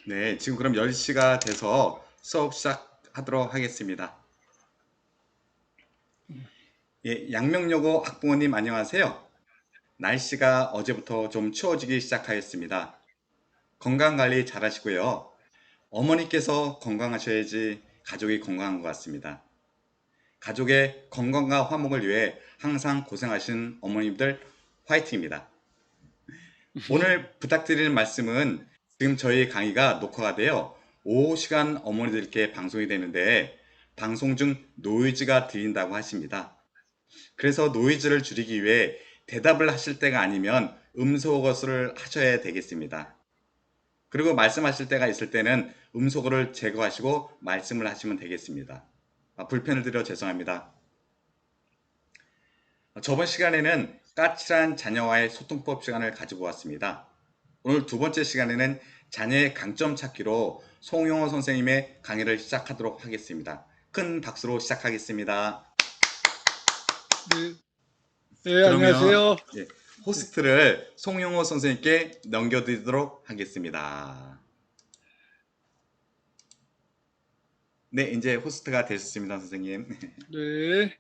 네, 지금 그럼 10시가 돼서 수업 시작하도록 하겠습니다. 예, 양명여고 학부모님 안녕하세요. 날씨가 어제부터 좀 추워지기 시작하였습니다. 건강관리 잘 하시고요. 어머니께서 건강하셔야지 가족이 건강한 것 같습니다. 가족의 건강과 화목을 위해 항상 고생하신 어머님들 화이팅입니다. 오늘 부탁드리는 말씀은 지금 저희 강의가 녹화가 되어 오후 시간 어머니들께 방송이 되는데 방송 중 노이즈가 들린다고 하십니다. 그래서 노이즈를 줄이기 위해 대답을 하실 때가 아니면 음소거를 하셔야 되겠습니다. 그리고 말씀하실 때가 있을 때는 음소거를 제거하시고 말씀을 하시면 되겠습니다. 불편을 드려 죄송합니다. 저번 시간에는 까칠한 자녀와의 소통법 시간을 가지고 왔습니다. 오늘 두 번째 시간에는 자녀의 강점 찾기로 송영호 선생님의 강의를 시작하도록 하겠습니다. 큰 박수로 시작하겠습니다. 네, 네, 그러면 안녕하세요. 호스트를 송영호 선생님께 넘겨드리도록 하겠습니다. 네, 이제 호스트가 되셨습니다, 선생님. 네,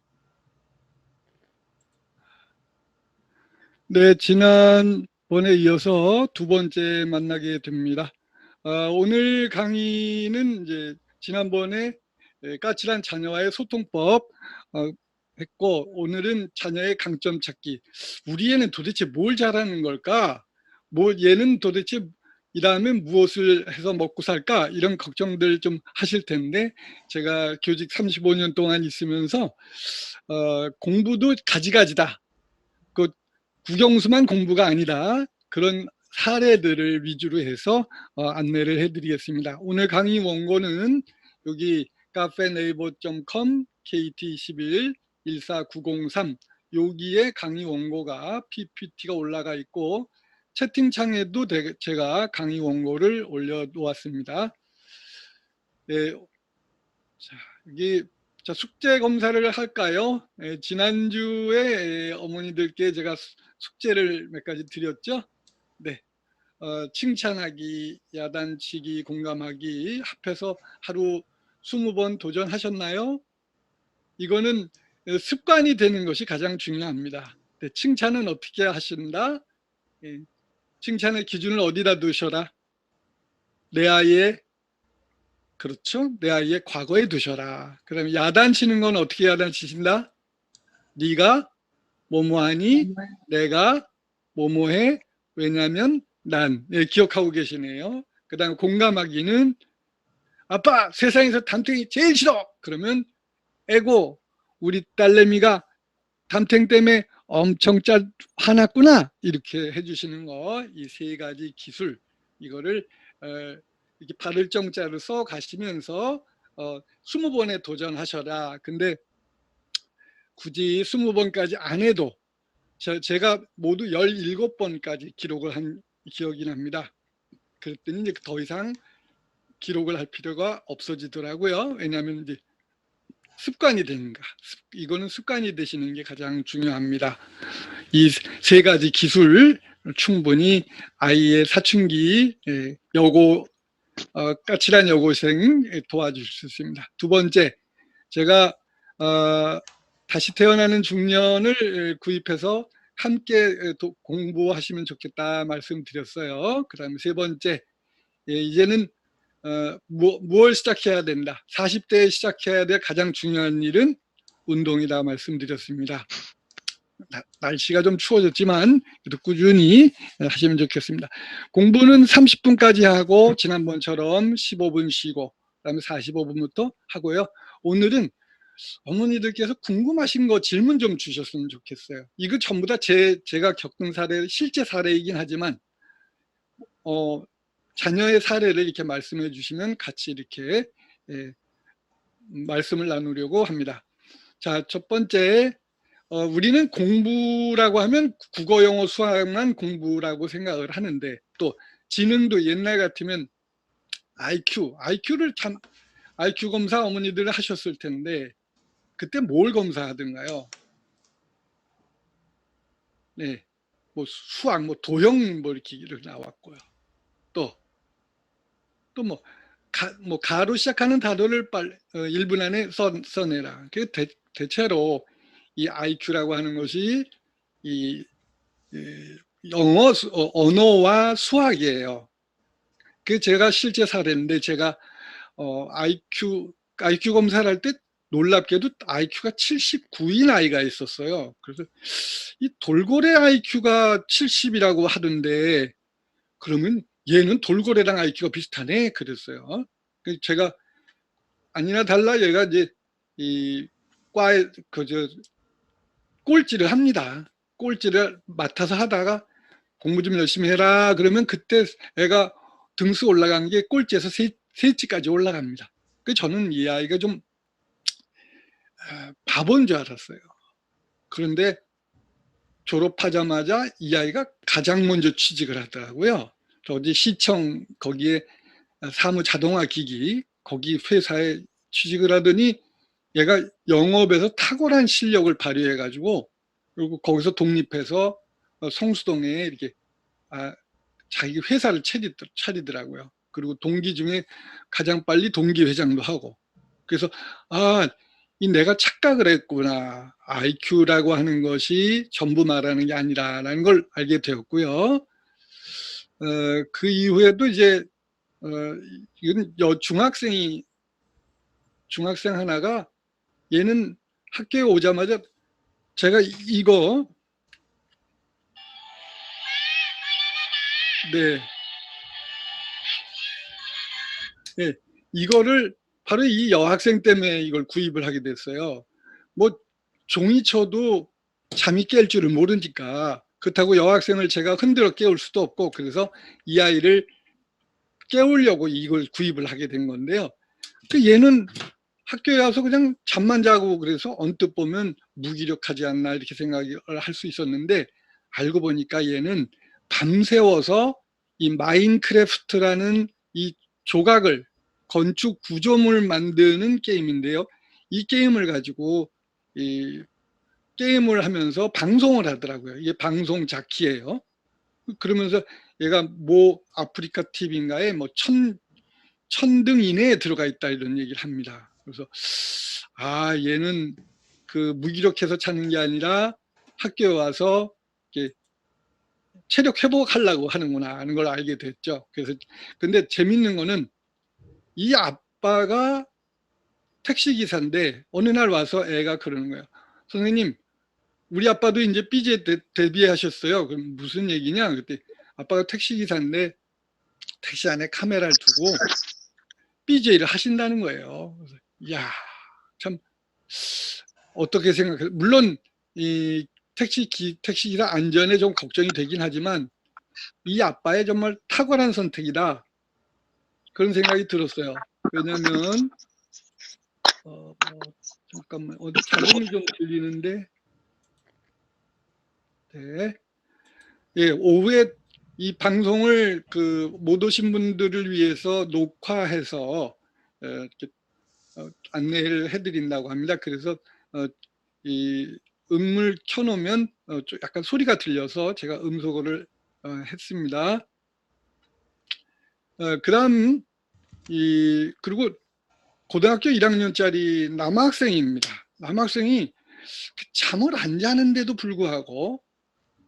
네, 지난번에 이어서 두 번째 만나게 됩니다. 오늘 강의는 이제 지난번에 까칠한 자녀와의 소통법 했고, 오늘은 자녀의 강점 찾기. 우리 애는 도대체 뭘 잘하는 걸까? 얘는 도대체 일하면 무엇을 해서 먹고 살까? 이런 걱정들 좀 하실 텐데, 제가 교직 35년 동안 있으면서 공부도 가지가지다. 그 국영수만 공부가 아니다. 그런 사례들을 위주로 해서 안내를 해드리겠습니다. 오늘 강의 원고는 여기 카페네이버.com KT11 14903 여기에 강의 원고가 PPT가 올라가 있고 채팅창에도 제가 강의 원고를 올려놓았습니다. 네, 자, 여기 숙제 검사를 할까요? 지난주에 어머니들께 제가 숙제를 몇 가지 드렸죠. 네, 칭찬하기, 야단치기, 공감하기 합해서 하루 20번 도전하셨나요? 이거는 습관이 되는 것이 가장 중요합니다. 네, 칭찬은 어떻게 하신다? 칭찬의 기준을 어디다 두셔라? 내 아이의 그렇죠? 내 아이의 과거에 두셔라. 그다음에 야단치는 건 어떻게 야단치신다? 네가 뭐뭐하니? 내가 뭐뭐해? 왜냐면 난. 예, 기억하고 계시네요. 그 다음에 공감하기는 아빠 세상에서 담탱이 제일 싫어. 그러면 에고 우리 딸내미가 담탱 때문에 엄청 화났구나. 이렇게 해주시는 거. 이 세 가지 기술 이거를 이렇게 발을 정자로 써 가시면서 20번에 도전하셔라. 근데 굳이 20번까지 안 해도 제가 모두 17번까지 기록을 한 기억이 납니다. 그랬더니 이제 더 이상 기록을 할 필요가 없어지더라고요. 왜냐하면 이제 습관이 되는가. 이거는 습관이 되시는 게 가장 중요합니다. 이 세 가지 기술 충분히 아이의 사춘기 여고 까칠한 여고생 도와줄 수 있습니다. 두 번째, 제가 다시 태어나는 중년을 구입해서 함께 공부하시면 좋겠다 말씀드렸어요. 그 다음에 세 번째, 이제는 무엇 시작해야 된다. 40대에 시작해야 될 가장 중요한 일은 운동이다 말씀드렸습니다. 날씨가 좀 추워졌지만 그래도 꾸준히 하시면 좋겠습니다. 공부는 30분까지 하고 지난번처럼 15분 쉬고 그다음에 45분부터 하고요. 오늘은 어머니들께서 궁금하신 거 질문 좀 주셨으면 좋겠어요. 이거 전부 다 제가 겪은 사례, 실제 사례이긴 하지만 자녀의 사례를 이렇게 말씀해 주시면 같이 이렇게 말씀을 나누려고 합니다. 자, 첫 번째, 우리는 공부라고 하면 국어, 영어, 수학만 공부라고 생각을 하는데 또 지능도 옛날 같으면 IQ를 참 IQ 검사 어머니들 하셨을 텐데 그때 뭘 검사하던가요? 네, 뭐 수학, 뭐 도형 뭐 이렇게 나왔고요. 또 또 뭐 가로 시작하는 단어를 1분 안에 써내라. 그 대체로 이 IQ라고 하는 것이 이 언어와 수학이에요. 그 제가 실제 사례인데 제가 IQ 검사를 할 때 놀랍게도 IQ가 79인 아이가 있었어요. 그래서 이 돌고래 IQ가 70이라고 하던데 그러면 얘는 돌고래랑 IQ가 비슷하네 그랬어요. 제가 아니나 달라 얘가 이제 이 과에 꼴찌를 합니다. 꼴찌를 맡아서 하다가 공부 좀 열심히 해라 그러면 그때 애가 등수 올라간 게 꼴찌에서 셋째까지 올라갑니다. 저는 이 아이가 좀 바보인 줄 알았어요. 그런데 졸업하자마자 이 아이가 가장 먼저 취직을 하더라고요. 어디 시청 거기에 사무 자동화 기기 거기 회사에 취직을 하더니 얘가 영업에서 탁월한 실력을 발휘해 가지고 그리고 거기서 독립해서 성수동에 이렇게 자기 회사를 차리더라고요. 그리고 동기 중에 가장 빨리 동기 회장도 하고. 그래서 이 내가 착각을 했구나. IQ라고 하는 것이 전부 말하는 게 아니라는 걸 알게 되었고요. 그 이후에도 이제 이건 중학생 하나가 얘는 학교에 오자마자 제가 이거 네. 네, 이거를 바로 이 여학생 때문에 이걸 구입을 하게 됐어요. 뭐 종이쳐도 잠이 깰 줄을 모르니까 그렇다고 여학생을 제가 흔들어 깨울 수도 없고 그래서 이 아이를 깨우려고 이걸 구입을 하게 된 건데요. 얘는 학교에 와서 그냥 잠만 자고 그래서 언뜻 보면 무기력하지 않나 이렇게 생각을 할 수 있었는데 알고 보니까 얘는 밤새워서 이 마인크래프트라는 이 조각을 건축 구조물 만드는 게임인데요. 이 게임을 가지고 이 게임을 하면서 방송을 하더라고요. 이게 방송 자키예요. 그러면서 얘가 뭐 아프리카 TV인가에 뭐 1000등 이내에 들어가 있다 이런 얘기를 합니다. 그래서 얘는 그 무기력해서 찾는 게 아니라 학교에 와서 이렇게 체력 회복하려고 하는구나 하는 걸 알게 됐죠. 그래서 근데 재밌는 거는 이 아빠가 택시기사인데 어느 날 와서 애가 그러는 거예요. 선생님 우리 아빠도 이제 삐지에 데뷔하셨어요. 그럼 무슨 얘기냐? 그때 아빠가 택시기사인데 택시 안에 카메라를 두고 BJ를 하신다는 거예요. 그래서 이야 참 어떻게 생각해? 물론 이 택시기사 안전에 좀 걱정이 되긴 하지만 이 아빠의 정말 탁월한 선택이다 그런 생각이 들었어요. 왜냐하면 잠깐만 어디 자동이 좀 들리는데 네. 예, 오후에 이 방송을 못 오신 분들을 위해서 녹화해서 이렇게 안내를 해드린다고 합니다. 그래서 이 음을 켜놓으면 약간 소리가 들려서 제가 음소거를 했습니다. 그다음 그리고 고등학교 1학년짜리 남학생입니다. 남학생이 잠을 안 자는데도 불구하고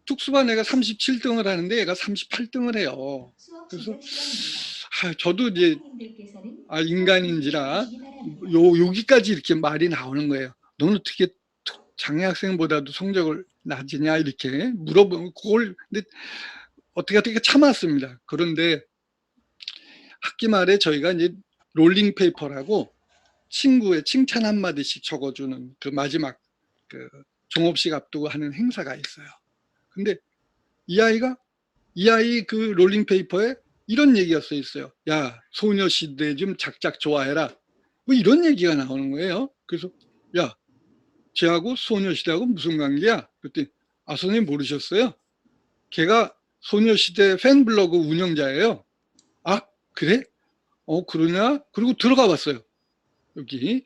특수반 애가 37등을 하는데 얘가 38등을 해요. 그래서 저도 이제 인간인지라 여기까지 이렇게 말이 나오는 거예요. 너는 어떻게 장애 학생보다도 성적을 낮으냐 이렇게 물어보면 그걸 근데 어떻게 참았습니다. 그런데 학기 말에 저희가 이제 롤링 페이퍼라고 친구의 칭찬 한마디씩 적어주는 그 마지막 그 종업식 앞두고 하는 행사가 있어요. 근데 이 아이 그 롤링 페이퍼에 이런 얘기가 써 있어요. 야, 소녀시대 좀 작작 좋아해라. 뭐 이런 얘기가 나오는 거예요. 그래서 야, 쟤하고 소녀시대하고 무슨 관계야? 그랬더니 선생님 모르셨어요? 걔가 소녀시대 팬블로그 운영자예요. 아, 그래? 그러냐? 그리고 들어가 봤어요. 여기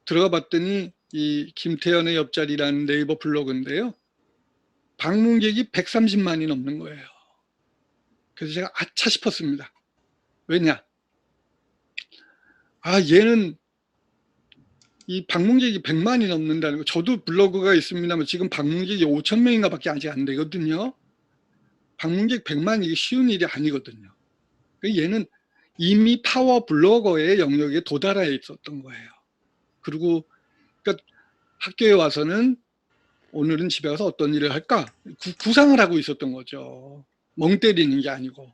들어가 봤더니 이 김태현의 옆자리라는 네이버 블로그인데요. 방문객이 130만이 넘는 거예요. 그래서 제가 아차 싶었습니다. 왜냐? 얘는 이 방문객이 100만이 넘는다는 거. 저도 블로그가 있습니다만 지금 방문객이 5천 명인가 밖에 아직 안 되거든요. 방문객 100만 이게 쉬운 일이 아니거든요. 얘는 이미 파워 블로거의 영역에 도달해 있었던 거예요. 그리고 그러니까 학교에 와서는 오늘은 집에 가서 어떤 일을 할까? 구상을 하고 있었던 거죠. 멍 때리는 게 아니고.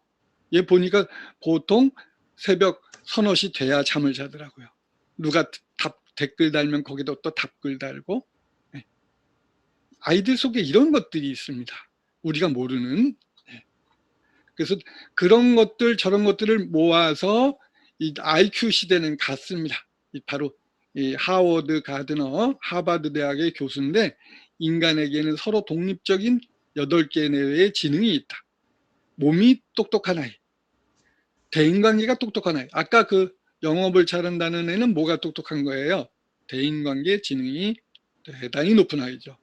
얘 보니까 보통 새벽 서너 시 돼야 잠을 자더라고요. 누가 댓글 달면 거기다 또 답글 달고. 네. 아이들 속에 이런 것들이 있습니다. 우리가 모르는. 네. 그래서 그런 것들 저런 것들을 모아서 이 IQ 시대는 갔습니다. 바로 이 하워드 가드너 하버드 대학의 교수인데 인간에게는 서로 독립적인 8개 내외의 지능이 있다. 몸이 똑똑한 아이, 대인관계가 똑똑한 아이. 아까 그 영업을 잘한다는 애는 뭐가 똑똑한 거예요? 대인관계 지능이 대단히 높은 아이죠.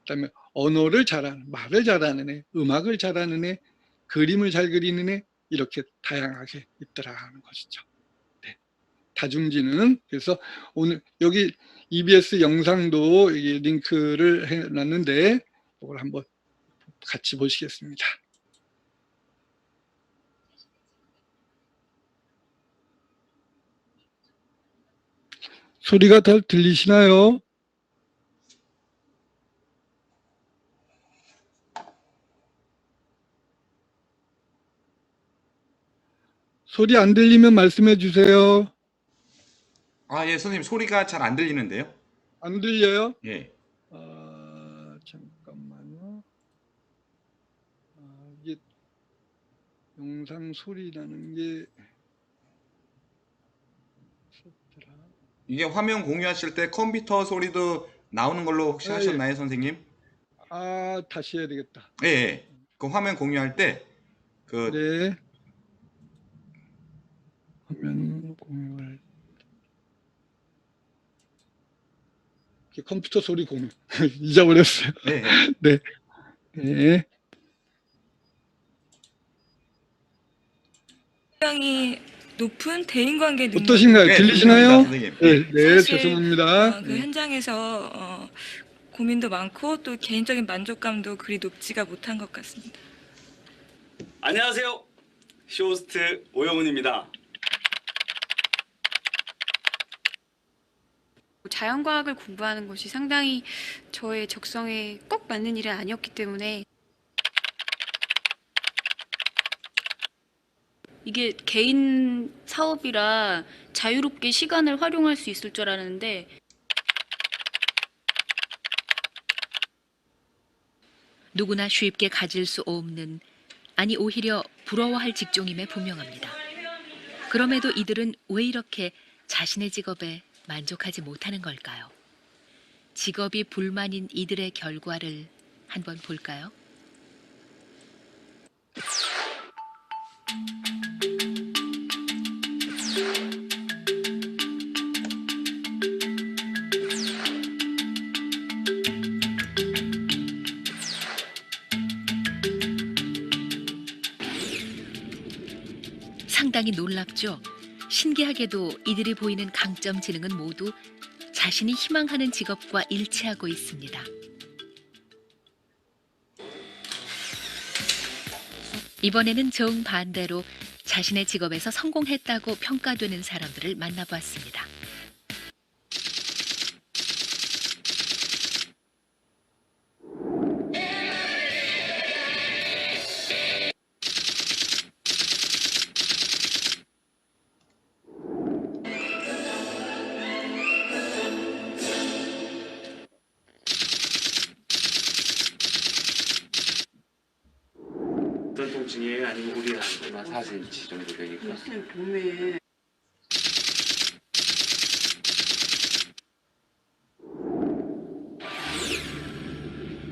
그다음에 언어를 잘하는, 말을 잘하는 애, 음악을 잘하는 애, 그림을 잘 그리는 애, 이렇게 다양하게 있더라는 것이죠. 네. 다중지능. 그래서 오늘 여기 EBS 영상도 링크를 해놨는데 이걸 한번 같이 보시겠습니다. 소리가 잘 들리시나요? 소리 안 들리면 말씀해 주세요. 예, 선생님 소리가 잘 안 들리는데요? 안 들려요? 예. 잠깐만요. 이게 영상 소리 나는 게 없더라. 이게 화면 공유하실 때 컴퓨터 소리도 나오는 걸로 혹시 예. 하셨나요, 선생님? 다시 해야 되겠다. 예, 예. 그 화면 공유할 때 네. 화면 공유할 컴퓨터 소리 공유 잊어버렸어요. 예, 예. 네. 네. 굉장히 높은 대인관계 능력. 어떠신가요? 네, 들리시나요? 들립니다, 선생님. 네, 네, 사실, 죄송합니다. 그 현장에서 고민도 많고 또 개인적인 만족감도 그리 높지가 못한 것 같습니다. 안녕하세요. 쇼호스트 오영훈입니다. 자연과학을 공부하는 것이 상당히 저의 적성에 꼭 맞는 일은 아니었기 때문에 이게 개인 사업이라 자유롭게 시간을 활용할 수 있을 줄 알았는데 누구나 쉽게 가질 수 없는, 아니 오히려 부러워할 직종임에 분명합니다. 그럼에도 이들은 왜 이렇게 자신의 직업에 만족하지 못하는 걸까요? 직업이 불만인 이들의 결과를 한번 볼까요? 상당히 놀랍죠? 신기하게도 이들이 보이는 강점 지능은 모두 자신이 희망하는 직업과 일치하고 있습니다. 이번에는 정반대로 자신의 직업에서 성공했다고 평가되는 사람들을 만나보았습니다. 어떤 통증이에요? 아니면 우리는 한 4cm 정도 되니까.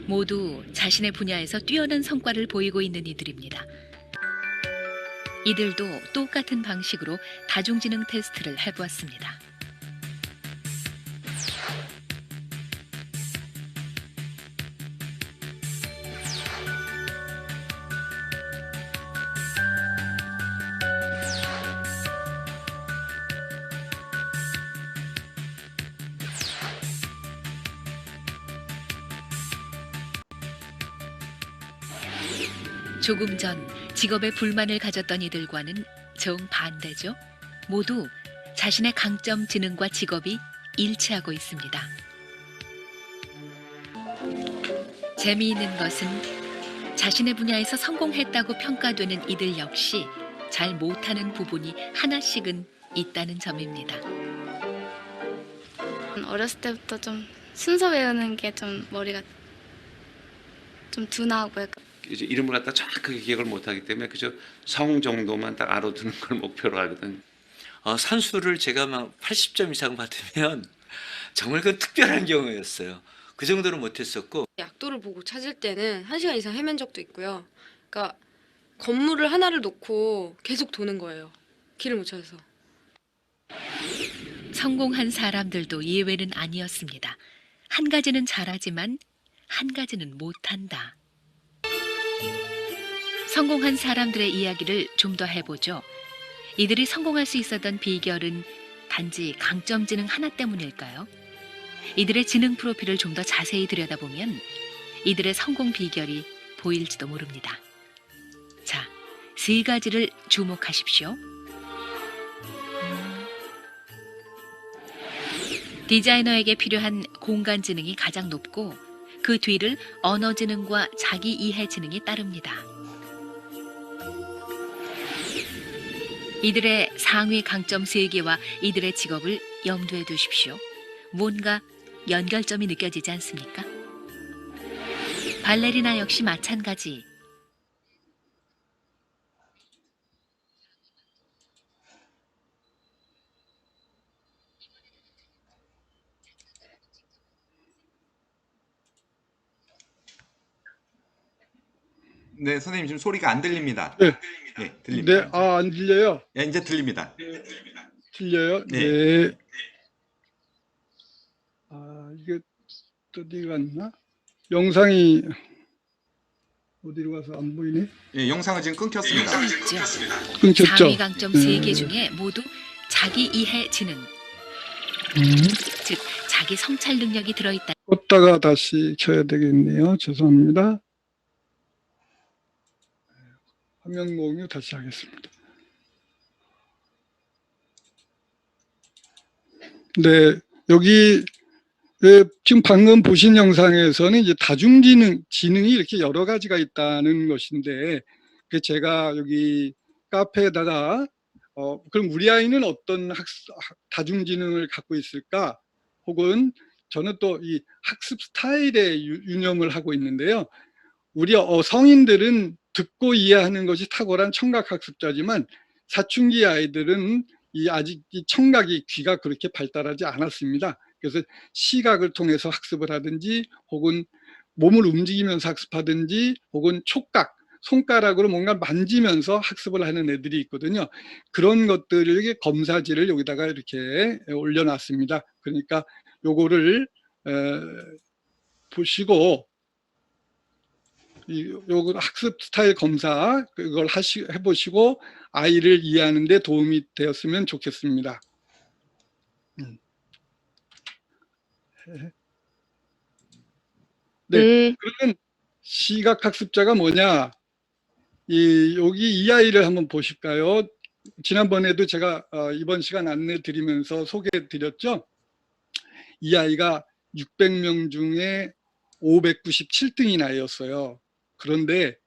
모두 자신의 분야에서 뛰어난 성과를 보이고 있는 이들입니다. 이들도 똑같은 방식으로 다중지능 테스트를 해보았습니다. 조금 전 직업에 불만을 가졌던 이들과는 정반대죠. 모두 자신의 강점 지능과 직업이 일치하고 있습니다. 재미있는 것은 자신의 분야에서 성공했다고 평가되는 이들 역시 잘 못하는 부분이 하나씩은 있다는 점입니다. 어렸을 때부터 좀 순서 외우는 게 좀 머리가 좀 둔하고 약간 이제 이름을 갖다 정확하게 기억을 못하기 때문에 그저 성 정도만 딱 알아두는 걸 목표로 하거든. 산수를 제가 막 80점 이상 받으면 정말 그 특별한 경우였어요. 그 정도로 못했었고 약도를 보고 찾을 때는 1시간 이상 헤맨 적도 있고요. 그러니까 건물을 하나를 놓고 계속 도는 거예요. 길을 못 찾아서. 성공한 사람들도 예외는 아니었습니다. 한 가지는 잘하지만 한 가지는 못한다. 성공한 사람들의 이야기를 좀 더 해보죠. 이들이 성공할 수 있었던 비결은 단지 강점 지능 하나 때문일까요? 이들의 지능 프로필을 좀 더 자세히 들여다보면 이들의 성공 비결이 보일지도 모릅니다. 자, 3가지를 주목하십시오. 디자이너에게 필요한 공간 지능이 가장 높고 그 뒤를 언어 지능과 자기 이해 지능이 따릅니다. 이들의 상위 강점 3개와 이들의 직업을 염두에 두십시오. 뭔가 연결점이 느껴지지 않습니까? 발레리나 역시 마찬가지. 네, 선생님 지금 소리가 안 들립니다. 네. 네, 들립니다. 네, 안 들려요? 예, 이제 들립니다. 들려요? 네. 네. 이게 어디 갔나? 영상이 어디로 가서 안 보이네? 예, 영상은 지금 끊겼습니다. 끊겼죠? 상위 강점 3개 중에 모두 자기 이해 지능, 즉 자기 성찰 능력이 들어있다. 껐다가 다시 켜야 되겠네요. 죄송합니다. 화면 공유 다시 하겠습니다. 네, 여기 지금 방금 보신 영상에서는 이제 지능이 이렇게 여러 가지가 있다는 것인데, 제가 여기 카페에다가 그럼 우리 아이는 어떤 다중지능을 갖고 있을까? 혹은 저는 또 이 학습 스타일에 유념을 하고 있는데요. 우리 성인들은 듣고 이해하는 것이 탁월한 청각학습자지만 사춘기 아이들은 아직 이 청각이 귀가 그렇게 발달하지 않았습니다. 그래서 시각을 통해서 학습을 하든지 혹은 몸을 움직이면서 학습하든지 혹은 촉각, 손가락으로 뭔가 만지면서 학습을 하는 애들이 있거든요. 그런 것들을 검사지를 여기다가 이렇게 올려놨습니다. 그러니까 요거를 보시고 요거 학습 스타일 검사 그걸 해보시고 아이를 이해하는 데 도움이 되었으면 좋겠습니다. 네, 그러면 시각학습자가 뭐냐? 여기 이 아이를 한번 보실까요? 지난번에도 제가 이번 시간 안내 드리면서 소개해 드렸죠? 이 아이가 600명 중에 597등인 아이였어요. 그런데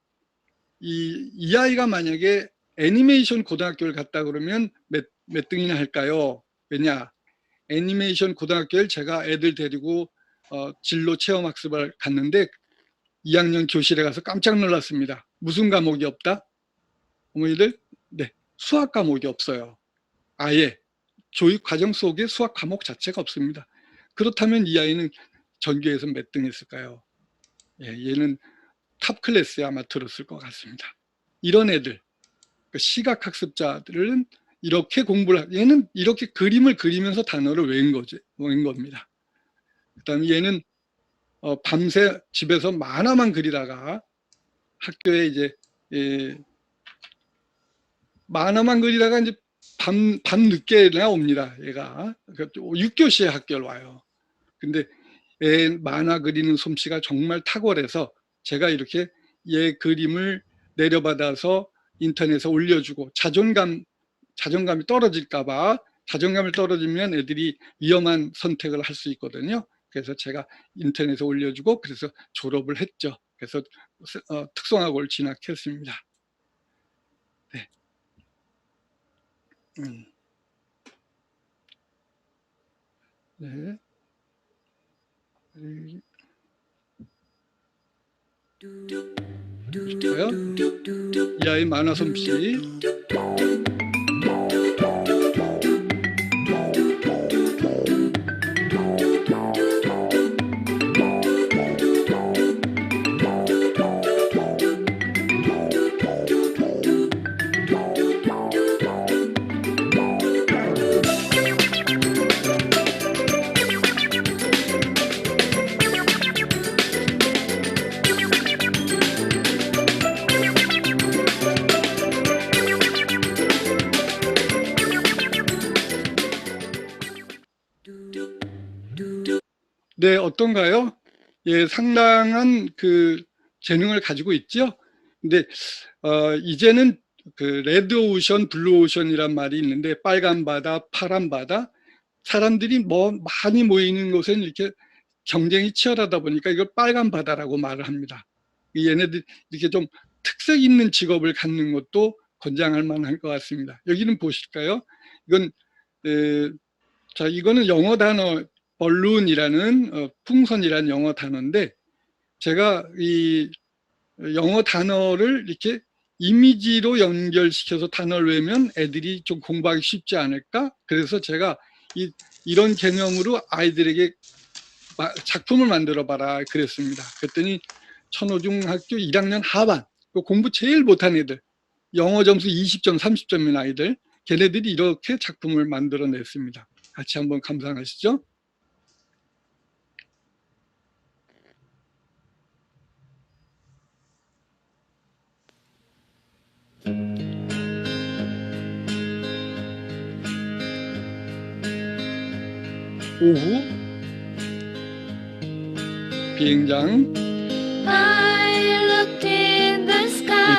이 아이가 만약에 애니메이션 고등학교를 갔다 그러면 몇 등이나 할까요? 왜냐? 애니메이션 고등학교를 제가 애들 데리고 진로 체험 학습을 갔는데 2학년 교실에 가서 깜짝 놀랐습니다. 무슨 과목이 없다? 어머니들? 네, 수학 과목이 없어요. 아예 교육 과정 속에 수학 과목 자체가 없습니다. 그렇다면 이 아이는 전교에서 몇 등 했을까요? 예, 얘는 탑 클래스에 아마 들었을 것 같습니다. 이런 애들, 시각학습자들은 이렇게 얘는 이렇게 그림을 그리면서 단어를 외운 겁니다. 그 다음에 얘는 밤새 집에서 만화만 그리다가 학교에 이제 만화만 그리다가 이제 밤 늦게나 옵니다. 얘가 6교시에 학교를 와요. 근데 얘 만화 그리는 솜씨가 정말 탁월해서 제가 이렇게 얘 그림을 내려받아서 인터넷에 올려주고 자존감이 떨어질까봐 자존감이 떨어지면 애들이 위험한 선택을 할 수 있거든요. 그래서 제가 인터넷에 올려주고 그래서 졸업을 했죠. 그래서 특성화고를 진학했습니다. 네. 네. 볼까요? 이 아이 만화 솜씨. 네, 어떤가요? 예, 상당한 그 재능을 가지고 있죠. 근데 이제는 그 레드 오션, 블루 오션이란 말이 있는데 빨간 바다, 파란 바다, 사람들이 뭐 많이 모이는 곳엔 이렇게 경쟁이 치열하다 보니까 이걸 빨간 바다라고 말을 합니다. 얘네들 이렇게 좀 특색 있는 직업을 갖는 것도 권장할 만한 것 같습니다. 여기는 보실까요? 이건 자, 이거는 영어 단어 balloon이라는 풍선이라는 영어 단어인데 제가 이 영어 단어를 이렇게 이미지로 연결시켜서 단어를 외우면 애들이 좀 공부하기 쉽지 않을까? 그래서 제가 이런 개념으로 아이들에게 작품을 만들어 봐라 그랬습니다. 그랬더니 천호중학교 1학년 하반 공부 제일 못한 애들, 영어 점수 20점, 30점인 아이들, 걔네들이 이렇게 작품을 만들어 냈습니다. 같이 한번 감상하시죠. 오후 비행장,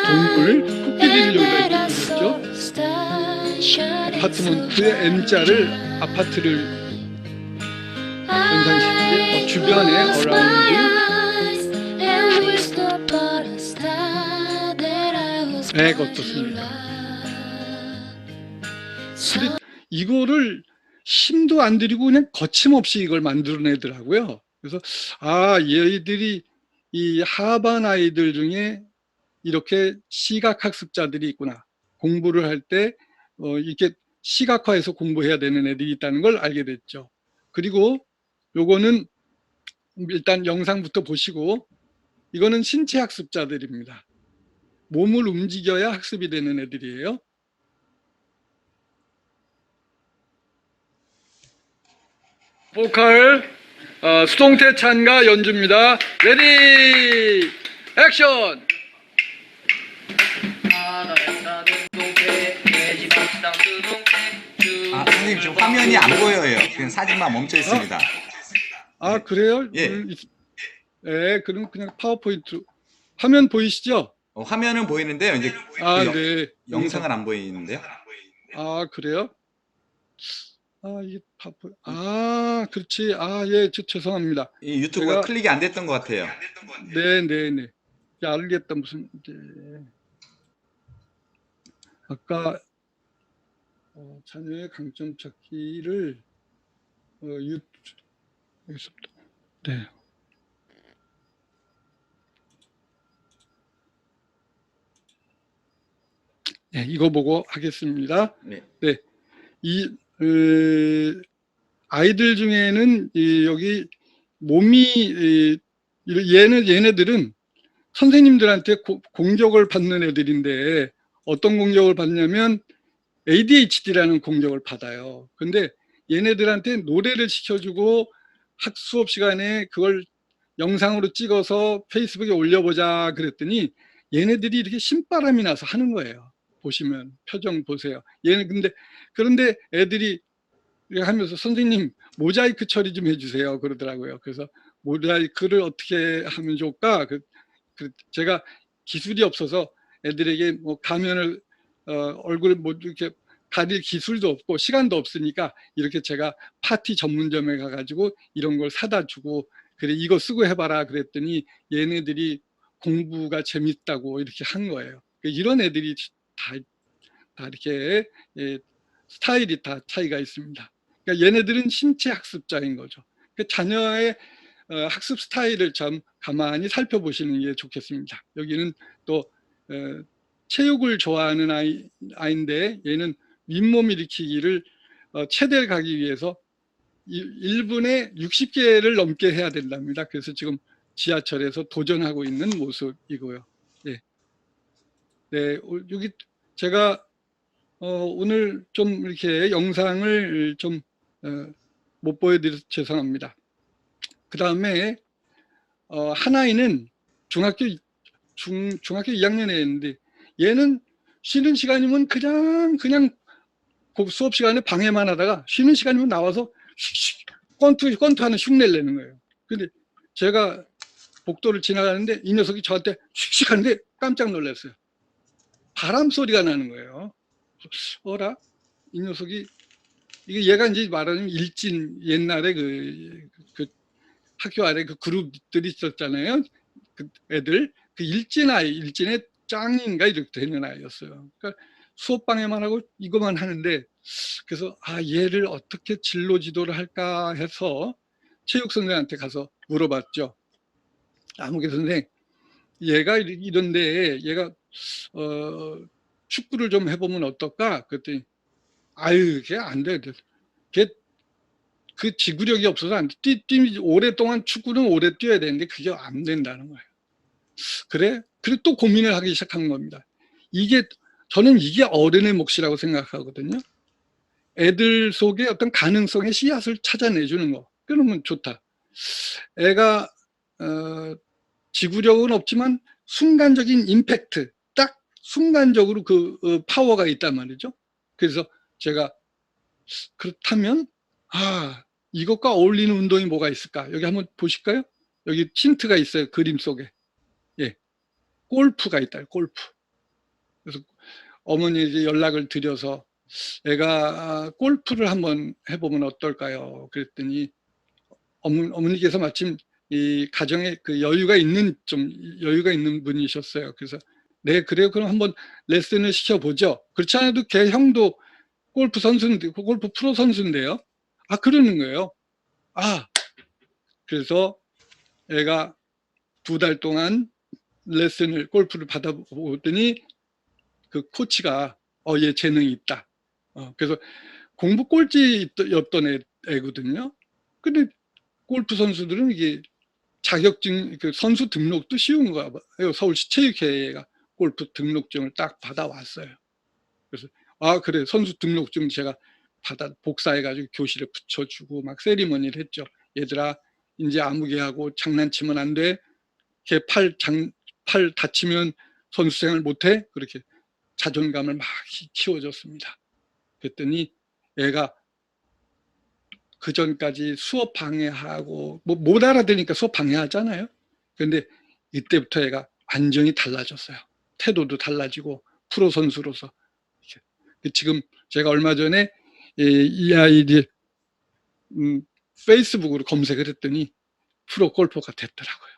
동굴, 코끼리를 여기다 그렸죠. 아파트먼트의 M자를 아파트를 연상시키게 주변에 어라운드 백 어떻습니까? 이거를 힘도 안 들이고 그냥 거침없이 이걸 만들어내더라고요. 그래서 얘들이 이 하반 아이들 중에 이렇게 시각학습자들이 있구나. 공부를 할 때 이렇게 시각화해서 공부해야 되는 애들이 있다는 걸 알게 됐죠. 그리고 요거는 일단 영상부터 보시고 이거는 신체학습자들입니다. 몸을 움직여야 학습이 되는 애들이에요. 보컬 수동태 찬가 연주입니다. 레디 액션. 선생님 지금 화면이 안 보여요. 그냥 사진만 멈춰 있습니다. 그래요? 예. 네, 그럼 그냥 파워포인트 화면 보이시죠? 화면은 보이는데요. 이제 네. 영상은 안 보이는데요. 그래요? 이게 그렇지. 예, 죄송합니다. 이 유튜브가 클릭이 안 됐던 것 같아요. 네. 알겠다. 무슨 이제 아까 자녀의 강점 찾기를 여기서부터. 네. 네, 이거 보고 하겠습니다. 네. 아이들 중에는 여기 몸이 얘네들은 선생님들한테 공격을 받는 애들인데 어떤 공격을 받냐면 ADHD라는 공격을 받아요. 근데 얘네들한테 노래를 시켜주고 수업 시간에 그걸 영상으로 찍어서 페이스북에 올려보자 그랬더니 얘네들이 이렇게 신바람이 나서 하는 거예요. 보시면 표정 보세요. 그런데 애들이 하면서 선생님 모자이크 처리 좀 해주세요 그러더라고요. 그래서 모자이크를 어떻게 하면 좋을까? 제가 기술이 없어서 애들에게 뭐 가면을 얼굴을 뭐 이렇게 가릴 기술도 없고 시간도 없으니까 이렇게 제가 파티 전문점에 가가지고 이런 걸 사다 주고 그래 이거 쓰고 해봐라 그랬더니 얘네들이 공부가 재밌다고 이렇게 한 거예요. 이런 애들이 다 이렇게 스타일이 다 차이가 있습니다. 그러니까 얘네들은 신체 학습자인 거죠. 자녀의 학습 스타일을 참 가만히 살펴보시는 게 좋겠습니다. 여기는 또 체육을 좋아하는 아이인데 얘는 윗몸 일으키기를 최대를 가기 위해서 1분에 60개를 넘게 해야 된답니다. 그래서 지금 지하철에서 도전하고 있는 모습이고요. 네, 네 여기 제가 오늘 좀 이렇게 영상을 좀 못 보여드려서 죄송합니다. 그 다음에 한 아이는 중학교 2학년에 있는데 얘는 쉬는 시간이면 그냥 수업 시간에 방해만 하다가 쉬는 시간이면 나와서 권투하는 흉내를 내는 거예요. 근데 제가 복도를 지나가는데 이 녀석이 저한테 슉슉 하는데 깜짝 놀랐어요. 바람 소리가 나는 거예요. 어라? 이 녀석이 이게 얘가 이제 말하는 일진 옛날에 그 학교 안에 그 그룹들이 있었잖아요. 그 애들 그 일진의 짱인가 이렇게 되는 아이였어요. 그러니까 수업 방해만 하고 이것만 하는데 그래서 얘를 어떻게 진로 지도를 할까 해서 체육 선생한테 가서 물어봤죠. 아무개 선생, 얘가 이런데 얘가 축구를 좀 해보면 어떨까? 그랬더니 걔 안 돼. 걔 그 지구력이 없어서 안 돼. 오랫동안 축구는 오래 뛰어야 되는데 그게 안 된다는 거예요. 그래 또 고민을 하기 시작한 겁니다. 저는 이게 어른의 몫이라고 생각하거든요. 애들 속에 어떤 가능성의 씨앗을 찾아내주는 거. 그러면 좋다. 애가 지구력은 없지만 순간적인 임팩트, 딱 순간적으로 그 파워가 있단 말이죠. 그래서 제가 그렇다면 이것과 어울리는 운동이 뭐가 있을까? 여기 한번 보실까요? 여기 힌트가 있어요. 그림 속에. 예, 골프가 있다. 골프. 그래서 어머니 이제 연락을 드려서 애가 골프를 한번 해보면 어떨까요? 그랬더니 어머니께서 마침 이 가정에 그 여유가 있는 분이셨어요. 그래서 네 그래요. 그럼 한번 레슨을 시켜보죠. 그렇지 않아도 걔 형도 골프 선수인데 골프 프로 선수인데요. 그러는 거예요. 그래서 애가 2달 동안 레슨을 골프를 받아보더니 그 코치가 얘 재능이 있다. 그래서 공부 꼴찌였던 애거든요. 근데 골프 선수들은 이게 자격증, 그 선수 등록도 쉬운 거야. 서울시 체육회가 골프 등록증을 딱 받아왔어요. 그래서 그래 선수 등록증 제가 복사해가지고 교실에 붙여주고 막 세리머니를 했죠. 얘들아 이제 아무개하고 장난치면 안 돼. 걔 팔 다치면 선수생활 못해. 그렇게 자존감을 막 키워줬습니다. 그랬더니 애가 그 전까지 수업 방해하고 못 알아들으니까 수업 방해하잖아요. 그런데 이때부터 애가 완전히 달라졌어요. 태도도 달라지고 프로 선수로서. 지금 제가 얼마 전에 이 아이들 페이스북으로 검색을 했더니 프로 골퍼가 됐더라고요.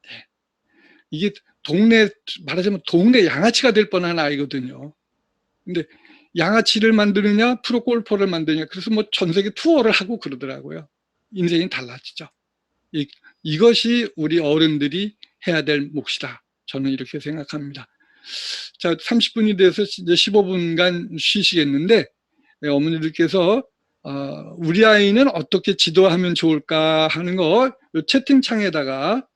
네. 이게 말하자면 동네 양아치가 될 뻔한 아이거든요. 근데 양아치를 만드느냐 프로 골퍼를 만드느냐 그래서 뭐 전 세계 투어를 하고 그러더라고요. 인생이 달라지죠. 이것이 우리 어른들이 해야 될 몫이다. 저는 이렇게 생각합니다. 자, 30분이 돼서 이제 15분간 쉬시겠는데 어머니들께서 우리 아이는 어떻게 지도하면 좋을까 하는 거 채팅창에다가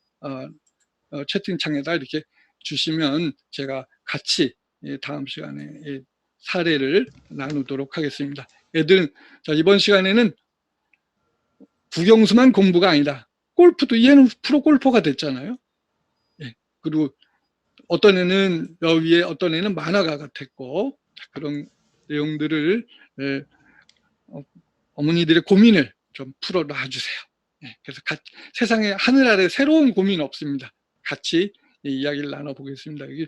이렇게 주시면 제가 같이 다음 시간에 사례를 나누도록 하겠습니다. 애들은 이번 시간에는 국영수만 공부가 아니다. 골프도 얘는 프로 골퍼가 됐잖아요. 그리고 어떤 애는 여위에 어떤 애는 만화가가 됐고 그런 내용들을 어머니들의 고민을 좀 풀어 놔주세요. 그래서 세상에 하늘 아래 새로운 고민 없습니다. 같이 이야기를 나눠보겠습니다. 여기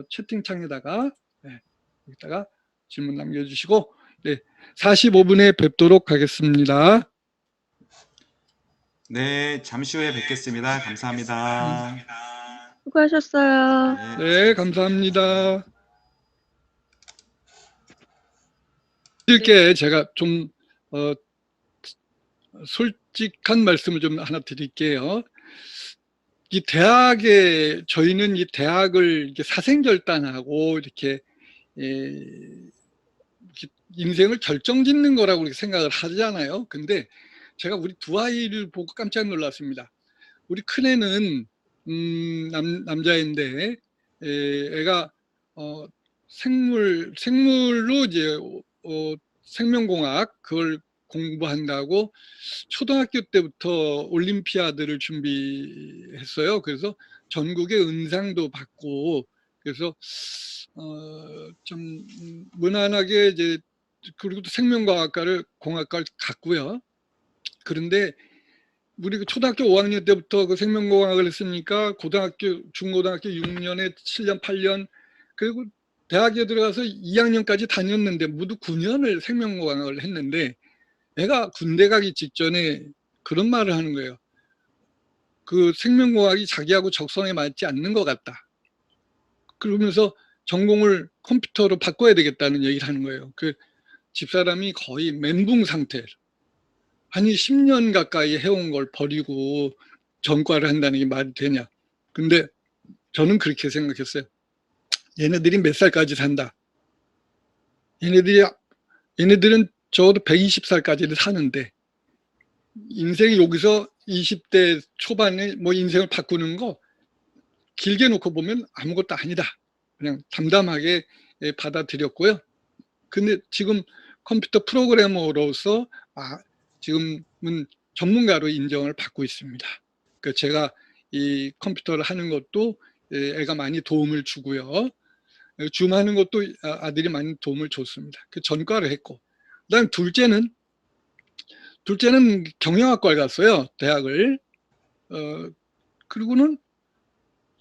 채팅창에다가 네, 여기다가 질문 남겨주시고 네, 45분에 뵙도록 하겠습니다. 네, 잠시 후에 뵙겠습니다. 감사합니다. 수고하셨어요. 네, 감사합니다. 이렇게 제가 좀 솔직한 말씀을 좀 하나 드릴게요. 이 대학에 저희는 이 대학을 이렇게 사생결단하고 이렇게 인생을 결정짓는 거라고 이렇게 생각을 하잖아요. 근데 제가 우리 두 아이를 보고 깜짝 놀랐습니다. 우리 큰애는 남자인데 애가 생물로 이제 생명공학 그걸 공부한다고 초등학교 때부터 올림피아드를 준비했어요. 그래서 전국의 은상도 받고 그래서 좀 무난하게 이제 그리고 또 공학과를 갔고요. 그런데 우리 그 초등학교 5학년 때부터 그 생명공학을 했으니까 중고등학교 6년에 7년, 8년 그리고 대학에 들어가서 2학년까지 다녔는데 모두 9년을 생명공학을 했는데 애가 군대 가기 직전에 그런 말을 하는 거예요. 그 생명공학이 자기하고 적성에 맞지 않는 것 같다. 그러면서 전공을 컴퓨터로 바꿔야 되겠다는 얘기를 하는 거예요. 그 집사람이 거의 멘붕 상태. 아니 10년 가까이 해온 걸 버리고 전과를 한다는 게 말이 되냐. 근데 저는 그렇게 생각했어요. 얘네들이 몇 살까지 산다. 얘네들은 적어도 120살까지는 사는데 인생이 여기서 20대 초반에 뭐 인생을 바꾸는 거 길게 놓고 보면 아무것도 아니다. 그냥 담담하게 받아들였고요. 근데 지금 컴퓨터 프로그래머로서 지금은 전문가로 인정을 받고 있습니다. 그 제가 이 컴퓨터를 하는 것도 애가 많이 도움을 주고요. 줌하는 것도 아들이 많이 도움을 줬습니다. 그 전과를 했고, 그다음 둘째는 경영학과를 갔어요. 대학을. 그리고는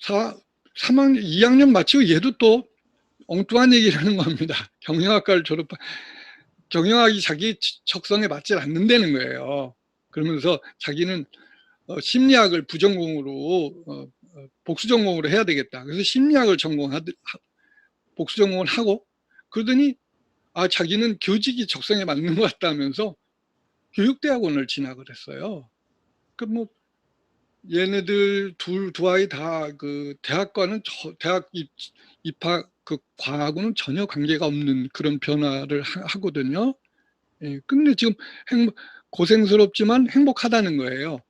3학년, 2학년 마치고 얘도 또 엉뚱한 얘기를 하는 겁니다. 경영학이 자기 적성에 맞지 않는다는 거예요. 그러면서 자기는 심리학을 부전공으로 복수 전공으로 해야 되겠다. 그래서 심리학을 복수 전공을 하고 그러더니 자기는 교직이 적성에 맞는 것 같다면서 교육대학원을 진학을 했어요. 그 뭐 얘네들 두 아이 다 그 대학 입학 그 과하고는 전혀 관계가 없는 그런 변화를 하거든요. 예, 근데 지금 고생스럽지만 행복하다는 거예요.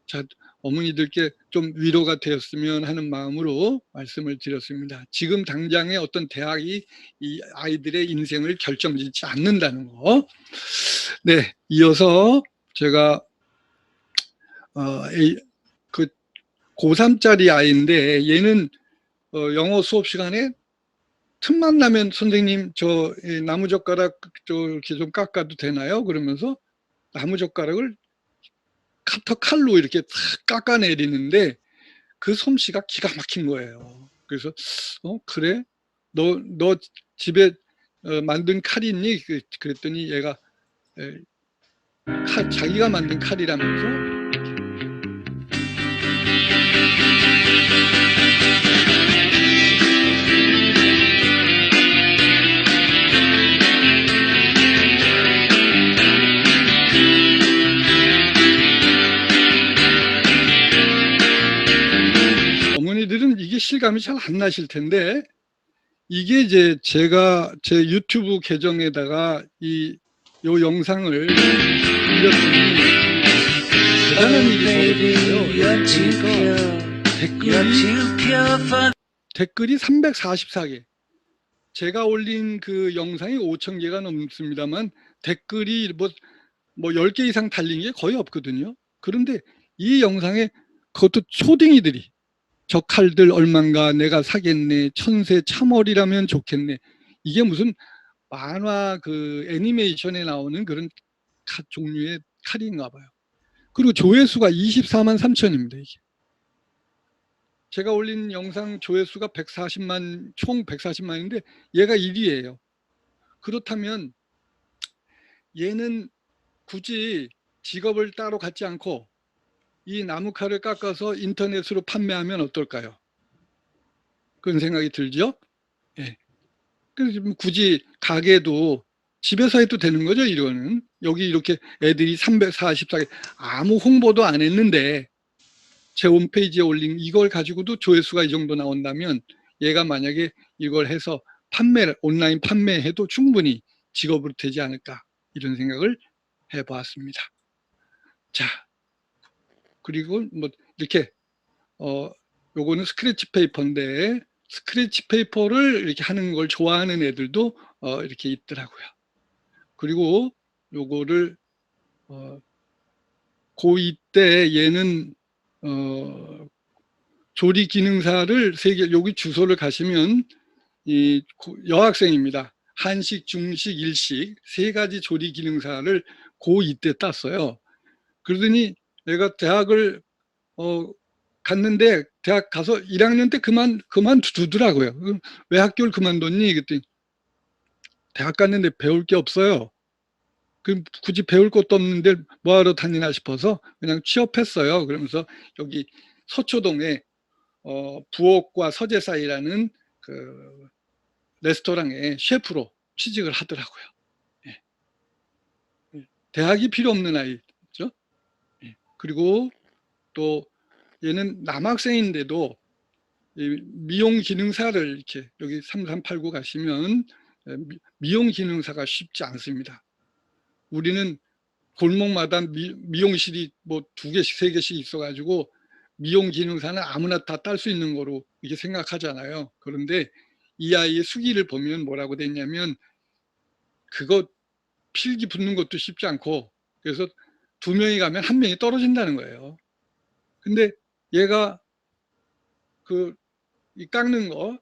자, 어머니들께 좀 위로가 되었으면 하는 마음으로 말씀을 드렸습니다. 지금 당장의 어떤 대학이 이 아이들의 인생을 결정짓지 않는다는 거. 네, 이어서 제가 그 고3짜리 아이인데 얘는 영어 수업 시간에 틈만 나면 선생님 저 나무젓가락 이렇게 좀 깎아도 되나요? 그러면서 나무젓가락을 카터 칼로 이렇게 탁 깎아내리는데 그 솜씨가 기가 막힌 거예요. 그래서 그래? 너 집에 만든 칼이 있니? 그랬더니 얘가 자기가 만든 칼이라면서 어머니들은 이게 실감이 잘 안 나실 텐데 이게 이제 제가 제 유튜브 계정에다가 요 영상을 올렸더니 대단한 일이 벌어졌어요. 댓글이 344개. 제가 올린 그 영상이 5,000개가 넘습니다만 댓글이 뭐 10개 이상 달린 게 거의 없거든요. 그런데 이 영상에 그것도 초딩이들이 저 칼들 얼만가 내가 사겠네 천세 참월이라면 좋겠네 이게 무슨 만화 그 애니메이션에 나오는 그런 종류의 칼인가 봐요. 그리고 조회수가 24만 3천입니다. 이게 제가 올린 영상 조회수가 140만, 총 140만인데 얘가 1위예요. 그렇다면 얘는 굳이 직업을 따로 갖지 않고 이 나무칼을 깎아서 인터넷으로 판매하면 어떨까요? 그런 생각이 들죠? 예. 그래서 굳이 가게도 집에서 해도 되는 거죠, 이거는. 여기 이렇게 애들이 344개 아무 홍보도 안 했는데 제 홈페이지에 올린 이걸 가지고도 조회수가 이 정도 나온다면 얘가 만약에 이걸 해서 온라인 판매해도 충분히 직업으로 되지 않을까 이런 생각을 해보았습니다. 자, 그리고 뭐 이렇게 요거는 스크래치 페이퍼인데 스크래치 페이퍼를 이렇게 하는 걸 좋아하는 애들도 이렇게 있더라고요. 그리고 요거를 고2 때 얘는 조리 기능사를 여기 주소를 가시면 이 여학생입니다. 한식, 중식, 일식 세 가지 조리 기능사를 고2 때 땄어요. 그러더니 내가 대학을 갔는데 대학 가서 1학년 때 그만두더라고요. 왜 학교를 그만뒀니? 그랬더니 대학 갔는데 배울 게 없어요. 그 굳이 배울 것도 없는데 뭐하러 다니나 싶어서 그냥 취업했어요. 그러면서 여기 서초동에 부엌과 서재 사이라는 그 레스토랑에 셰프로 취직을 하더라고요. 예. 대학이 필요 없는 아이죠. 예. 그리고 또 얘는 남학생인데도 미용 기능사를 이렇게 여기 3389 가시면 미용 기능사가 쉽지 않습니다. 우리는 골목마다 미용실이 뭐 2개씩 3개씩 있어가지고 미용 기능사는 아무나 다 딸 수 있는 거로 이렇게 생각하잖아요. 그런데 이 아이의 수기를 보면 뭐라고 돼 있냐면 그거 필기 붙는 것도 쉽지 않고 그래서 2명이 가면 1명이 떨어진다는 거예요. 근데 얘가 이 깎는 거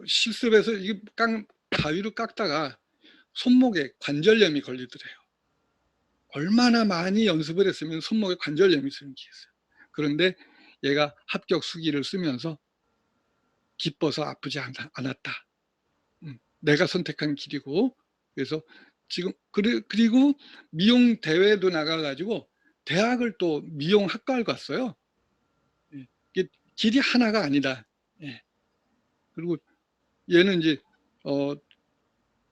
실습해서 이게 가위로 깎다가 손목에 관절염이 걸리더래요. 얼마나 많이 연습을 했으면 손목에 관절염이 생기겠어요. 그런데 얘가 합격 수기를 쓰면서 기뻐서 아프지 않았다. 내가 선택한 길이고 그래서 지금 그리고 미용 대회도 나가가지고 대학을 또 미용학과를 갔어요. 이게 길이 하나가 아니다. 예. 그리고 얘는 이제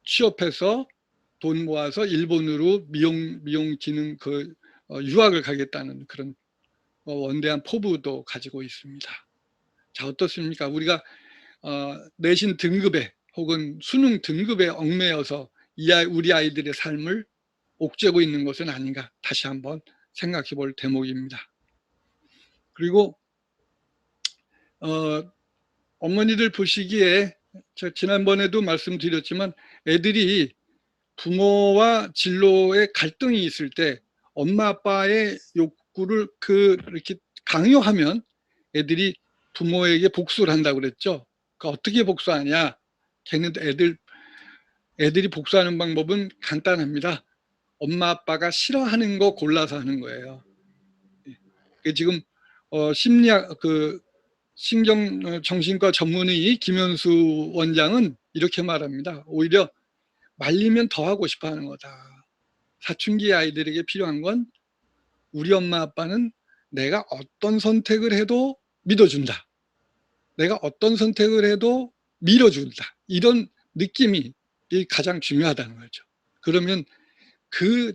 취업해서 돈 모아서 일본으로 미용 기능 유학을 가겠다는 그런 원대한 포부도 가지고 있습니다. 자, 어떻습니까? 우리가 내신 등급에 혹은 수능 등급에 얽매여서 우리 아이들의 삶을 옥죄고 있는 것은 아닌가 다시 한번 생각해 볼 대목입니다. 그리고 어머니들 보시기에 제가 지난번에도 말씀드렸지만 애들이 부모와 진로의 갈등이 있을 때 엄마 아빠의 욕구를 이렇게 강요하면 애들이 부모에게 복수를 한다고 그랬죠. 그러니까 어떻게 복수하냐? 애들이 복수하는 방법은 간단합니다. 엄마 아빠가 싫어하는 거 골라서 하는 거예요. 지금 심리학 정신과 전문의 김현수 원장은 이렇게 말합니다. 오히려 말리면 더 하고 싶어 하는 거다. 사춘기 아이들에게 필요한 건 우리 엄마 아빠는 내가 어떤 선택을 해도 믿어준다. 내가 어떤 선택을 해도 밀어준다. 이런 느낌이 가장 중요하다는 거죠. 그러면 그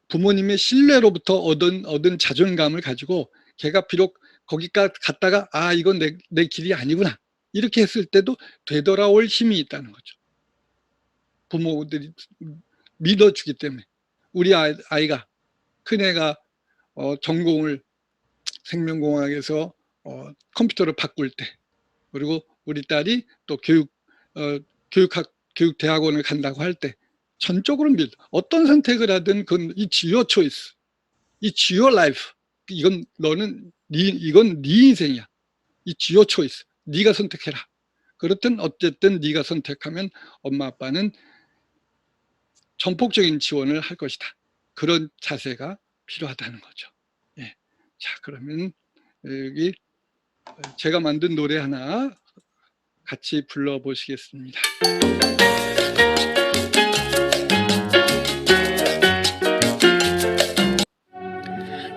부모님의 신뢰로부터 얻은 자존감을 가지고 걔가 비록 거기까지 갔다가 이건 내 길이 아니구나 이렇게 했을 때도 되돌아올 힘이 있다는 거죠. 부모들이 믿어주기 때문에 우리 아이가 큰애가 전공을 생명공학에서 컴퓨터를 바꿀 때 그리고 우리 딸이 또 교육대학원을 간다고 할 때 전적으로 어떤 선택을 하든 그건 it's your choice, it's your life. 이건 이건 네 인생이야. it's your choice. 네가 선택해라. 그렇든 어쨌든 네가 선택하면 엄마 아빠는 전폭적인 지원을 할 것이다. 그런 자세가 필요하다는 거죠. 예. 자, 그러면 여기 제가 만든 노래 하나 같이 불러보시겠습니다.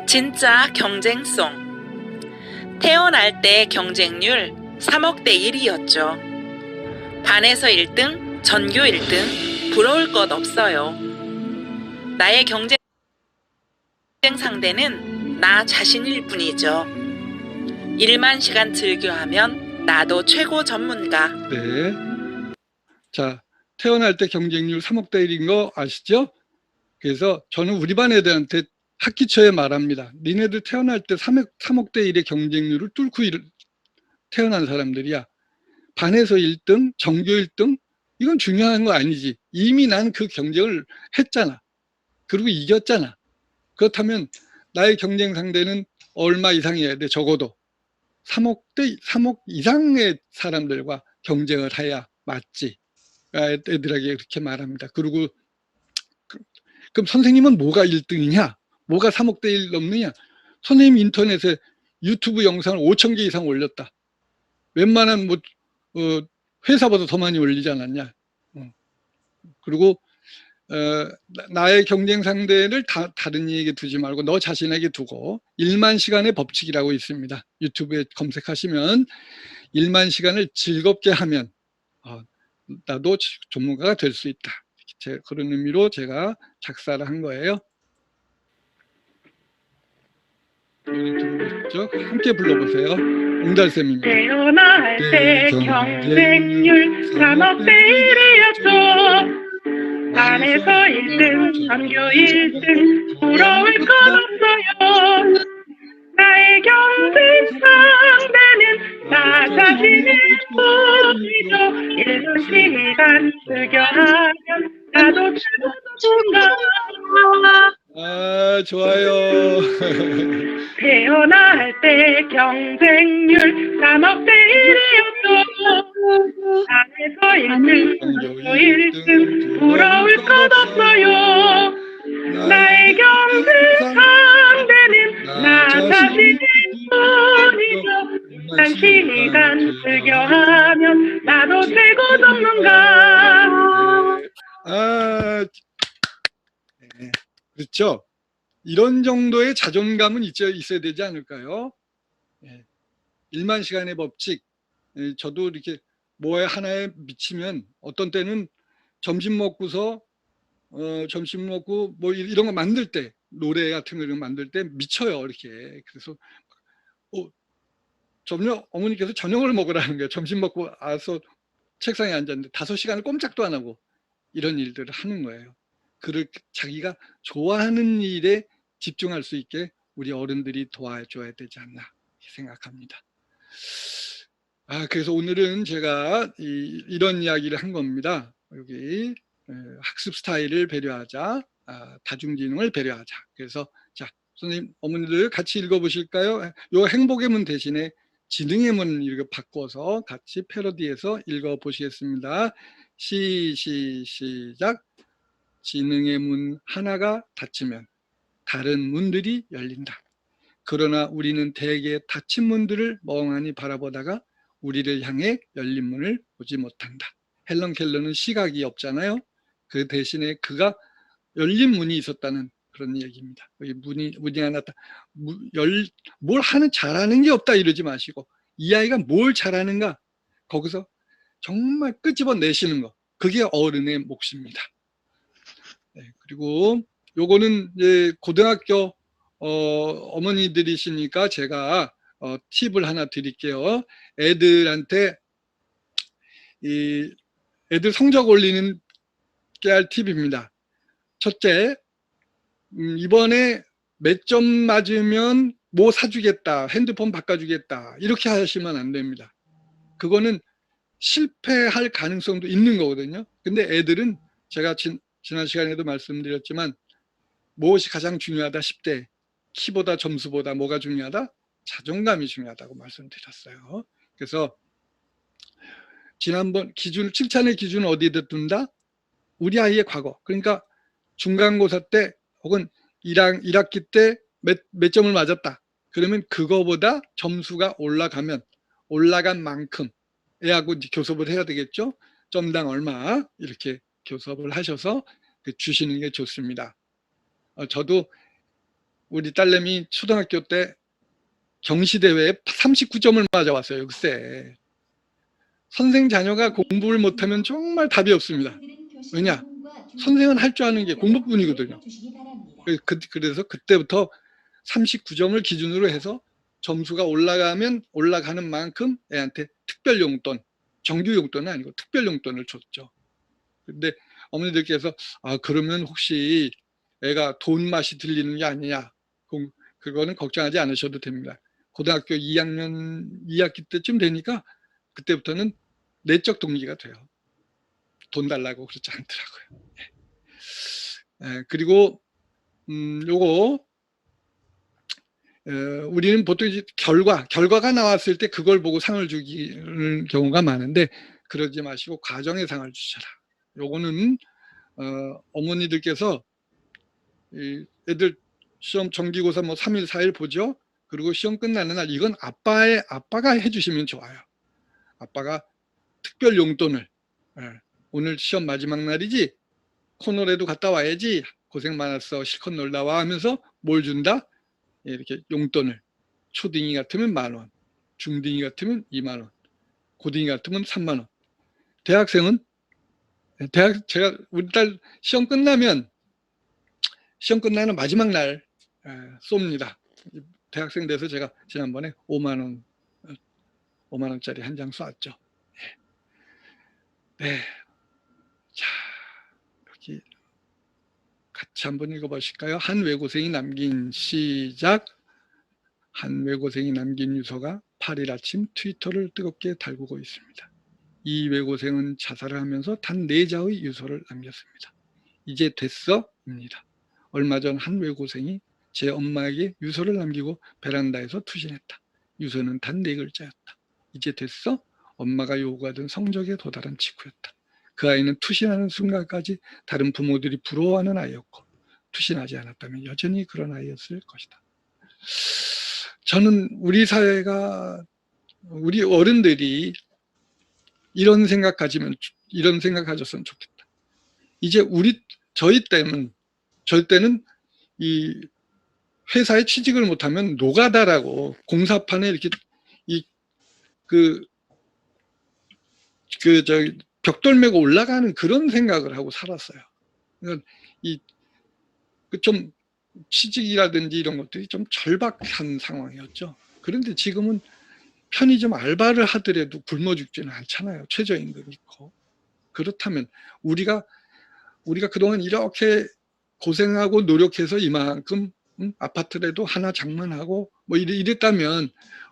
진짜 경쟁송. 태어날 때 경쟁률 3억 대 1이었죠. 반에서 1등, 전교 1등, 부러울 것 없어요. 나의 경쟁 상대는 나 자신일 뿐이죠. 일만 시간 즐겨하면 나도 최고 전문가. 네. 자, 태어날 때 경쟁률 3억 대 1인 거 아시죠? 그래서 저는 우리 반 애들한테 학기 초에 말합니다. 니네들 태어날 때 3억 대 1의 경쟁률을 뚫고 태어난 사람들이야. 반에서 1등, 전교 1등, 이건 중요한 거 아니지. 이미 난 그 경쟁을 했잖아. 그리고 이겼잖아. 그렇다면 나의 경쟁 상대는 얼마 이상이어야 돼, 적어도. 3억 이상의 사람들과 경쟁을 해야 맞지. 애들에게 그렇게 말합니다. 그리고 그럼 선생님은 뭐가 1등이냐? 뭐가 3억 대 1 넘느냐? 선생님 인터넷에 유튜브 영상을 5,000개 이상 올렸다. 웬만한 회사보다 더 많이 올리지 않았냐? 그리고 나의 경쟁 상대를 다른 이에게 두지 말고 너 자신에게 두고 1만 시간의 법칙이라고 있습니다. 유튜브에 검색하시면 1만 시간을 즐겁게 하면 나도 전문가가 될 수 있다. 그런 의미로 제가 작사를 한 거예요. 들어보셨죠? 함께 불러보세요. 옹달샘입니다. 태어날 때 경쟁률 3억 대 1이었죠. 반에서 1등, 전교 1등, 부러울 것 없어요. 나의 경쟁 상대는 나 자신일 뿐이죠. 1년 시간 즐겨하면 나도 최고가. 아, 좋아요. 태어날 때 경쟁률 3억 대 1이었죠. 반에서 1등, 전교 1등, 부러울 것 없어요. 나의 경쟁 상대는 나 자신일 뿐이죠. 한 시간 즐겨하면 나도 최고 전문가. 네. 그렇죠. 이런 정도의 자존감은 있어야 되지 않을까요? 1만 시간의 법칙. 저도 이렇게 뭐에 하나에 미치면 어떤 때는 점심 먹고서 점심 먹고 뭐 이런 거 만들 때, 노래 같은 거 이런 거 만들 때 미쳐요, 이렇게. 그래서 어머니께서 저녁을 먹으라는 거예요. 점심 먹고 와서 책상에 앉았는데 5시간을 꼼짝도 안 하고 이런 일들을 하는 거예요. 자기가 좋아하는 일에 집중할 수 있게 우리 어른들이 도와줘야 되지 않나 생각합니다. 그래서 오늘은 제가 이런 이야기를 한 겁니다. 여기 학습 스타일을 배려하자, 다중지능을 배려하자. 그래서 자, 선생님, 어머니들 같이 읽어보실까요? 요 행복의 문 대신에 지능의 문 이렇게 바꿔서 같이 패러디해서 읽어보시겠습니다. 시작. 지능의 문 하나가 닫히면 다른 문들이 열린다. 그러나 우리는 대개 닫힌 문들을 멍하니 바라보다가 우리를 향해 열린 문을 보지 못한다. 헬런 켈러는 시각이 없잖아요. 그 대신에 그가 열린 문이 있었다는 그런 얘기입니다. 여기 문이 하나 뭘 잘하는 게 없다 이러지 마시고 이 아이가 뭘 잘하는가 거기서 정말 끄집어내시는 거, 그게 어른의 몫입니다. 그리고 요거는 이제 고등학교 어머니들이시니까 제가 팁을 하나 드릴게요. 애들한테 애들 성적 올리는 깨알 팁입니다. 첫째, 이번에 몇 점 맞으면 뭐 사주겠다, 핸드폰 바꿔주겠다 이렇게 하시면 안 됩니다. 그거는 실패할 가능성도 있는 거거든요. 근데 애들은 제가 지난 시간에도 말씀드렸지만 무엇이 가장 중요하다 10대 키보다 점수보다 뭐가 중요하다? 자존감이 중요하다고 말씀드렸어요. 그래서 지난번 칭찬의 기준은 어디에 둔다? 우리 아이의 과거. 그러니까 중간고사 때 혹은 1학기 때 몇 점을 맞았다. 그러면 그거보다 점수가 올라간 만큼 애하고 이제 교섭을 해야 되겠죠. 점당 얼마 이렇게 교섭을 하셔서 주시는 게 좋습니다. 저도 우리 딸내미 초등학교 때 경시대회에 39점을 맞아왔어요. 글쎄. 선생 자녀가 공부를 못하면 정말 답이 없습니다. 왜냐? 선생은 할 줄 아는 게 공부뿐이거든요. 그래서 그때부터 39점을 기준으로 해서 점수가 올라가는 만큼 애한테 특별 용돈, 정규 용돈은 아니고 특별 용돈을 줬죠. 근데 어머니들께서 그러면 혹시 애가 돈 맛이 들리는 게 아니냐, 그거는 걱정하지 않으셔도 됩니다. 고등학교 2학기 때쯤 되니까 그때부터는 내적 동기가 돼요. 돈 달라고 그렇지 않더라고요. 그리고 요거 우리는 보통 이제 결과가 나왔을 때 그걸 보고 상을 주기는 경우가 많은데, 그러지 마시고 과정의 상을 주셔라. 요거는 어머니들께서 애들 시험 정기고사 뭐 3일 4일 보죠. 그리고 시험 끝나는 날 이건 아빠가 해주시면 좋아요. 아빠가 특별 용돈을, 오늘 시험 마지막 날이지 코너라도 갔다 와야지, 고생 많았어, 실컷 놀다 와 하면서 뭘 준다? 이렇게 용돈을, 초딩이 같으면 10,000원, 중딩이 같으면 20,000원, 고딩이 같으면 30,000원. 대학생은 제가 우리 딸 시험 끝나는 마지막 날 쏩니다. 대학생 돼서 제가 지난번에 5만원짜리 한 장 쐈죠. 네. 자, 여기 같이 한번 읽어보실까요? 한 외고생이 남긴 시작. 한 외고생이 남긴 유서가 8일 아침 트위터를 뜨겁게 달구고 있습니다. 이 외고생은 자살을 하면서 단 4자의 유서를 남겼습니다. 이제 됐어? 입니다. 얼마 전 한 외고생이 제 엄마에게 유서를 남기고 베란다에서 투신했다. 유서는 단 4글자였다. 이제 됐어? 엄마가 요구하던 성적에 도달한 직후였다. 그 아이는 투신하는 순간까지 다른 부모들이 부러워하는 아이였고, 투신하지 않았다면 여전히 그런 아이였을 것이다. 저는 우리 사회가, 우리 어른들이 이런 생각 가졌으면 좋겠다. 이제 저희 때는 이 회사에 취직을 못하면 노가다라고 공사판에 이렇게 벽돌 메고 올라가는 그런 생각을 하고 살았어요. 그러니까 좀 취직이라든지 이런 것들이 좀 절박한 상황이었죠. 그런데 지금은 편의점 알바를 하더라도 굶어 죽지는 않잖아요. 최저임금 있고. 그렇다면 우리가 그동안 이렇게 고생하고 노력해서 이만큼 아파트라도 하나 장만하고 뭐 이랬다면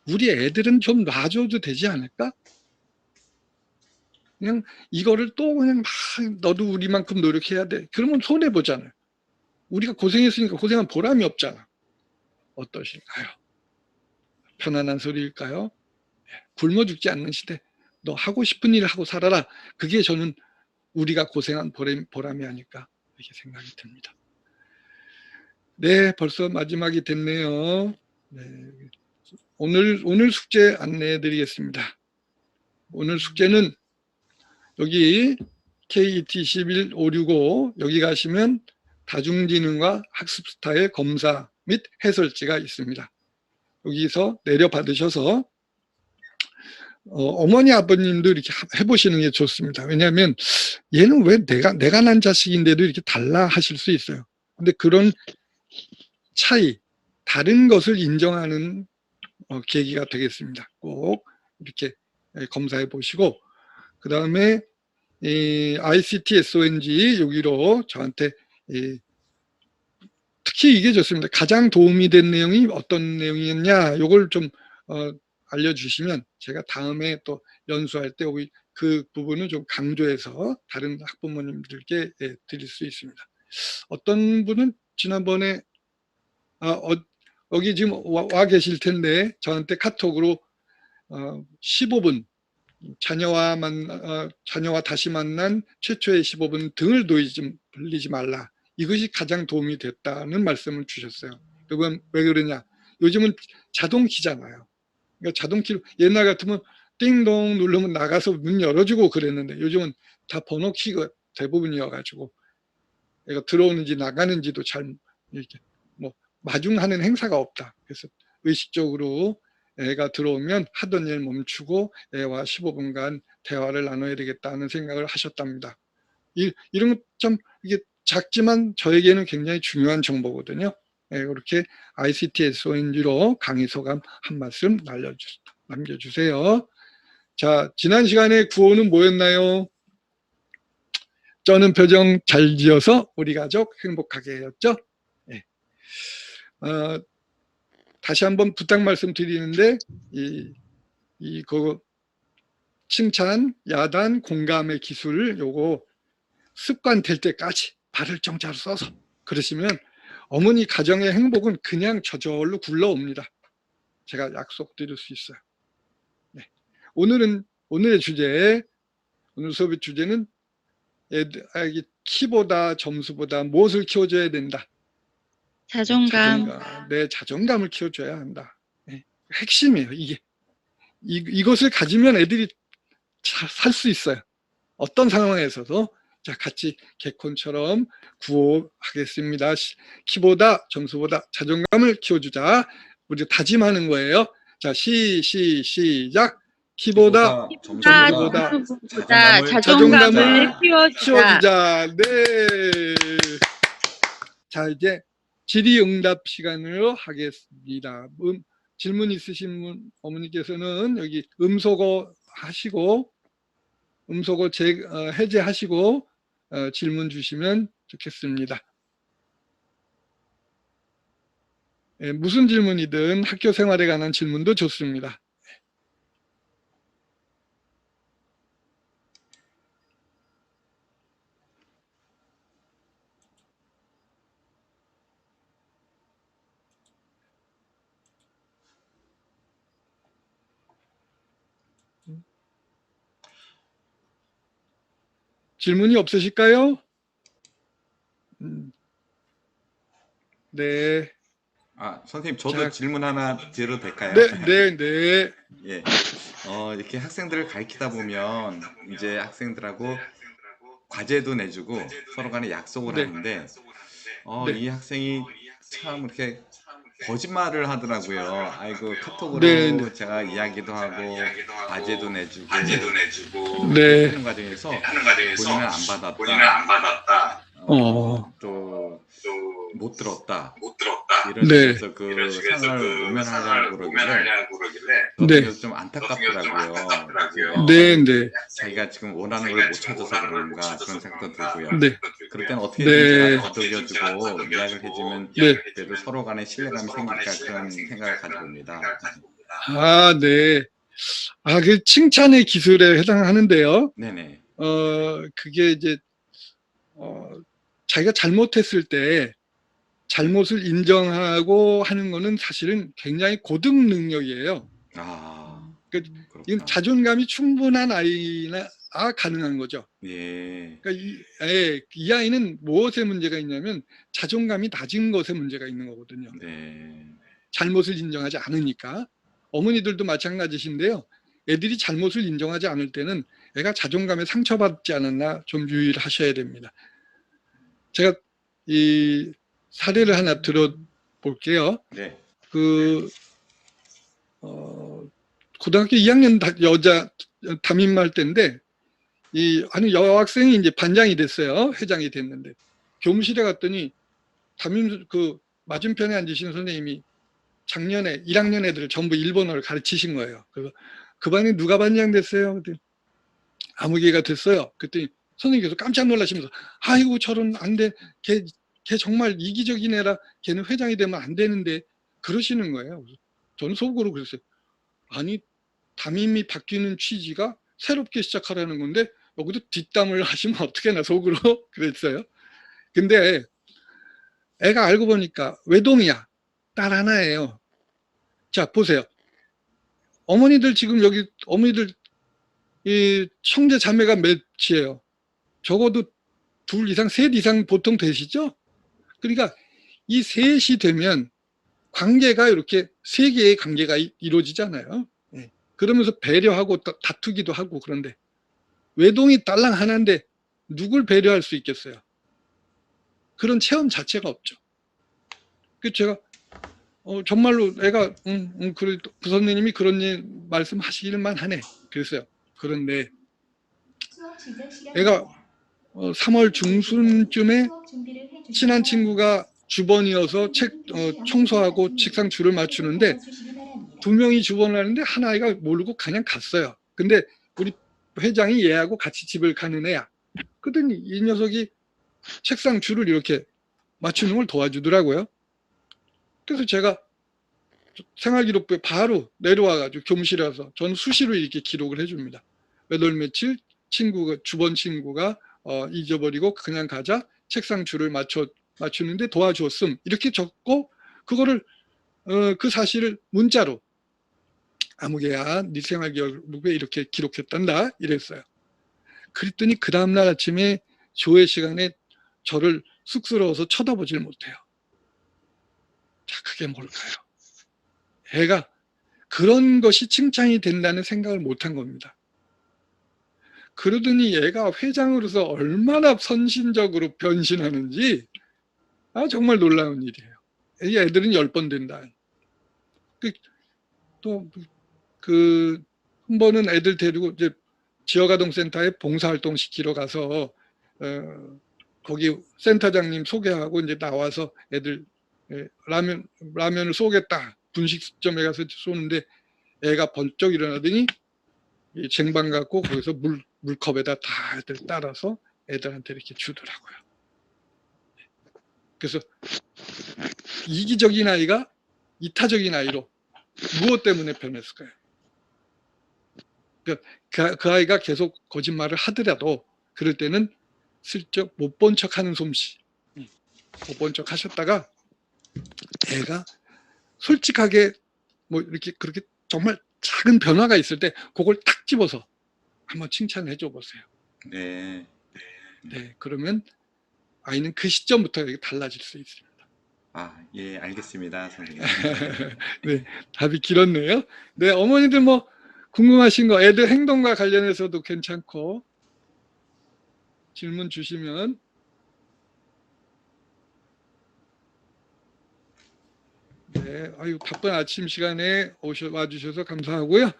우리 애들은 좀 놔줘도 되지 않을까? 그냥 이거를 또 그냥 막 너도 우리만큼 노력해야 돼. 그러면 손해보잖아요. 우리가 고생했으니까 고생한 보람이 없잖아. 어떠실까요? 편안한 소리일까요? 굶어 죽지 않는 시대, 너 하고 싶은 일을 하고 살아라. 그게 저는 우리가 고생한 보람이 아닐까 이렇게 생각이 듭니다. 네, 벌써 마지막이 됐네요. 네, 오늘 숙제 안내해 드리겠습니다. 오늘 숙제는 여기 KET 21565 여기 가시면 다중지능과 학습스타일 검사 및 해설지가 있습니다. 여기서 내려받으셔서 어머니 아버님도 이렇게 해보시는 게 좋습니다. 왜냐하면 얘는 왜 내가 난 자식인데도 이렇게 달라 하실 수 있어요. 근데 그런 차이, 다른 것을 인정하는 계기가 되겠습니다. 꼭 이렇게 검사해 보시고, 그 다음에 ICT SONG 여기로 저한테 특히 이게 좋습니다. 가장 도움이 된 내용이 어떤 내용이었냐, 요걸 좀 알려주시면 제가 다음에 또 연수할 때 그 부분을 좀 강조해서 다른 학부모님들께 드릴 수 있습니다. 어떤 분은 지난번에 여기 지금 와 계실 텐데 저한테 카톡으로 15분 자녀와 다시 만난 최초의 15분 등을 돌리지 말라. 이것이 가장 도움이 됐다는 말씀을 주셨어요. 그건 왜 그러냐? 요즘은 자동 키잖아요. 그러니까 자동 키로 옛날 같으면 띵동 누르면 나가서 문 열어주고 그랬는데 요즘은 다 번호 키가 대부분이어가지고 얘가 들어오는지 나가는지도 잘 이렇게 뭐 마중하는 행사가 없다. 그래서 의식적으로 애가 들어오면 하던 일 멈추고 애와 15분간 대화를 나눠야 되겠다는 생각을 하셨답니다. 이런 좀 이게 작지만 저에게는 굉장히 중요한 정보거든요. 그렇게 ICT SONG로 강의 소감 한 말씀 남겨주세요. 자, 지난 시간에 구호는 뭐였나요? 쩌는 표정 잘 지어서 우리 가족 행복하게 였죠? 네. 다시 한번 부탁 말씀드리는데 칭찬, 야단, 공감의 기술 요거 습관 될 때까지 발을 정자로 써서 그러시면 어머니 가정의 행복은 그냥 저절로 굴러옵니다. 제가 약속드릴 수 있어요. 네. 오늘의 주제, 오늘 수업의 주제는 아기 키보다 점수보다 무엇을 키워줘야 된다? 자존감. 내 자존감을 키워줘야 한다. 네. 핵심이에요. 이것을 가지면 애들이 살 수 있어요. 어떤 상황에서도. 자, 같이 개콘처럼 구호하겠습니다. 키보다 점수보다 자존감을 키워주자. 우리 다짐하는 거예요. 자, 시작. 키보다 점수보다 자존감을 키워주자. 네. 자, 이제 질의응답 시간으로 하겠습니다. 질문 있으신 분, 어머니께서는 여기 음소거 하시고, 해제하시고, 질문 주시면 좋겠습니다. 예, 무슨 질문이든 학교 생활에 관한 질문도 좋습니다. 질문이 없으실까요? 네. 선생님, 저도 질문 하나 드려도 될까요? 네. 예. 이렇게 학생들을 가르치다 보면 이제 학생들하고 과제도 내주고 서로 간에 약속을 하는데 이 학생이 참 이렇게 거짓말을 하더라고요. 아이고, 카톡으로 제가 이야기도 하고 과제도 내주고 하는 과정에서 본인은 안 받았다. 또 못 들었다. 이런 식으로 그 상을 모면하려고 그러길래 저도 좀 안타깝더라고요. 네. 자기가 지금 원하는 걸 못 찾아서 그런가 그런 생각도 들고요. 그럴 때는 어떻게 제가 다독여주고 이야기를 해주면 그래도 서로 간에 신뢰감이 생길까 그런 생각을 가져봅니다. 네. 그 칭찬의 기술에 해당하는데요. 네네. 그게 이제 자기가 잘못했을 때 잘못을 인정하고 하는 거는 사실은 굉장히 고등 능력이에요. 이건 자존감이 충분한 아이나 가능한 거죠. 예. 그러니까 이 아이는 무엇에 문제가 있냐면 자존감이 낮은 것에 문제가 있는 거거든요. 네. 잘못을 인정하지 않으니까. 어머니들도 마찬가지신데요. 애들이 잘못을 인정하지 않을 때는 애가 자존감에 상처받지 않았나 좀 유의를 하셔야 됩니다. 제가 이 사례를 하나 들어볼게요. 네. 고등학교 2학년 여자 담임할 때인데 한 여학생이 이제 반장이 됐어요. 회장이 됐는데 교무실에 갔더니 담임 맞은편에 앉으신 선생님이 작년에 1학년 애들을 전부 일본어를 가르치신 거예요. 그래서 그 반에 누가 반장 됐어요? 그랬더니 아무개가 됐어요. 그랬더니 선생님께서 깜짝 놀라시면서 아이고 저런 안 돼. 걔 정말 이기적인 애라 걔는 회장이 되면 안 되는데 그러시는 거예요. 저는 속으로 그랬어요. 아니 담임이 바뀌는 취지가 새롭게 시작하라는 건데 여기도 뒷담을 하시면 어떡하나 속으로 그랬어요. 근데 애가 알고 보니까 외동이야. 딸 하나예요. 자 보세요. 어머니들 지금 여기 어머니들 이 형제 자매가 몇이에요? 적어도 둘 이상 셋 이상 보통 되시죠? 그러니까 이 셋이 되면 관계가 이렇게 세 개의 관계가 이루어지잖아요. 예. 그러면서 배려하고 다투기도 하고. 그런데 외동이 딸랑 하나인데 누굴 배려할 수 있겠어요? 그런 체험 자체가 없죠. 그 제가 정말로 애가 그래 부선생님이 그런 말씀하시길만 하네 그랬어요. 그런데 애가 3월 중순쯤에 친한 친구가 주번이어서 청소하고 책상 줄을 맞추는데 2명이 주번을 하는데 한 아이가 모르고 그냥 갔어요. 근데 우리 회장이 얘하고 같이 집을 가는 애야. 그랬더니 이 녀석이 책상 줄을 이렇게 맞추는 걸 도와주더라고요. 그래서 제가 생활기록부에 바로 내려와가지고 교무실에 와서 저는 수시로 이렇게 기록을 해줍니다. 몇 월 며칠 친구가 주번 친구가 잊어버리고 그냥 가자 책상 줄을 맞추는데 도와줬음 이렇게 적고 그거를 그 사실을 문자로 아무개야 네 생활기록부에 이렇게 기록했단다 이랬어요. 그랬더니 그 다음날 아침에 조회 시간에 저를 쑥스러워서 쳐다보질 못해요. 자, 그게 뭘까요? 애가 그런 것이 칭찬이 된다는 생각을 못한 겁니다. 그러더니 얘가 회장으로서 얼마나 선신적으로 변신하는지 정말 놀라운 일이에요. 이 애들은 10번 된다. 한 번은 애들 데리고 이제 지역아동센터에 봉사활동 시키러 가서 거기 센터장님 소개하고 이제 나와서 애들 라면을 쏘겠다. 분식점에 가서 쏘는데 애가 번쩍 일어나더니 쟁반 갖고 거기서 물컵에다 다 애들 따라서 애들한테 이렇게 주더라고요. 그래서 이기적인 아이가 이타적인 아이로 무엇 때문에 변했을까요? 그 아이가 계속 거짓말을 하더라도 그럴 때는 슬쩍 못 본 척하는 솜씨, 못 본 척 하셨다가 애가 솔직하게 뭐 이렇게 그렇게 정말 작은 변화가 있을 때 그걸 탁 집어서 한번 칭찬해 줘 보세요. 네. 네, 그러면 아이는 그 시점부터 이렇게 달라질 수 있습니다. 예, 알겠습니다, 선생님. 네, 답이 길었네요. 네, 어머니들 뭐 궁금하신 거 애들 행동과 관련해서도 괜찮고 질문 주시면. 네, 바쁜 아침 시간에 와주셔서 감사하고요.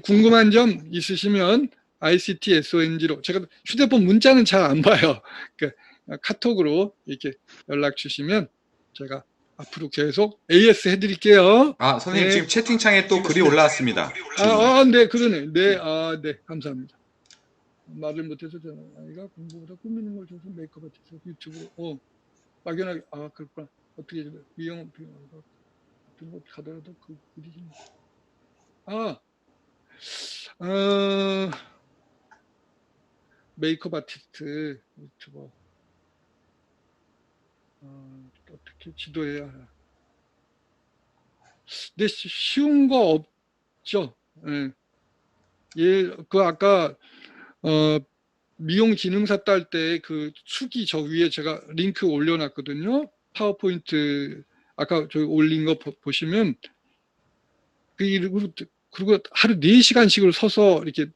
궁금한 점 있으시면 ICT-SONG로 제가 휴대폰 문자는 잘 안 봐요. 그러니까 카톡으로 이렇게 연락 주시면 제가 앞으로 계속 AS 해드릴게요. 선생님 네. 지금 채팅창에 또 글이 올라왔습니다. 네, 그러네. 네, 네, 감사합니다. 말을 못해서 아이가 공부보다 꾸미는 걸 줘서 메이크업 아티스트 유튜브로 막연하게 그렇구나. 어떻게 미용 같은 거 가더라도 그 일이 좀 메이크업 아티스트 유튜버 어떻게 지도해야 하나. 근데 쉬운 거 없죠. 그 아까 미용 기능사 딸 때 그 수기 저 위에 제가 링크 올려놨거든요. 파워포인트 아까 저기 올린 거 보시면 그리고 하루 4시간씩을 서서 이렇게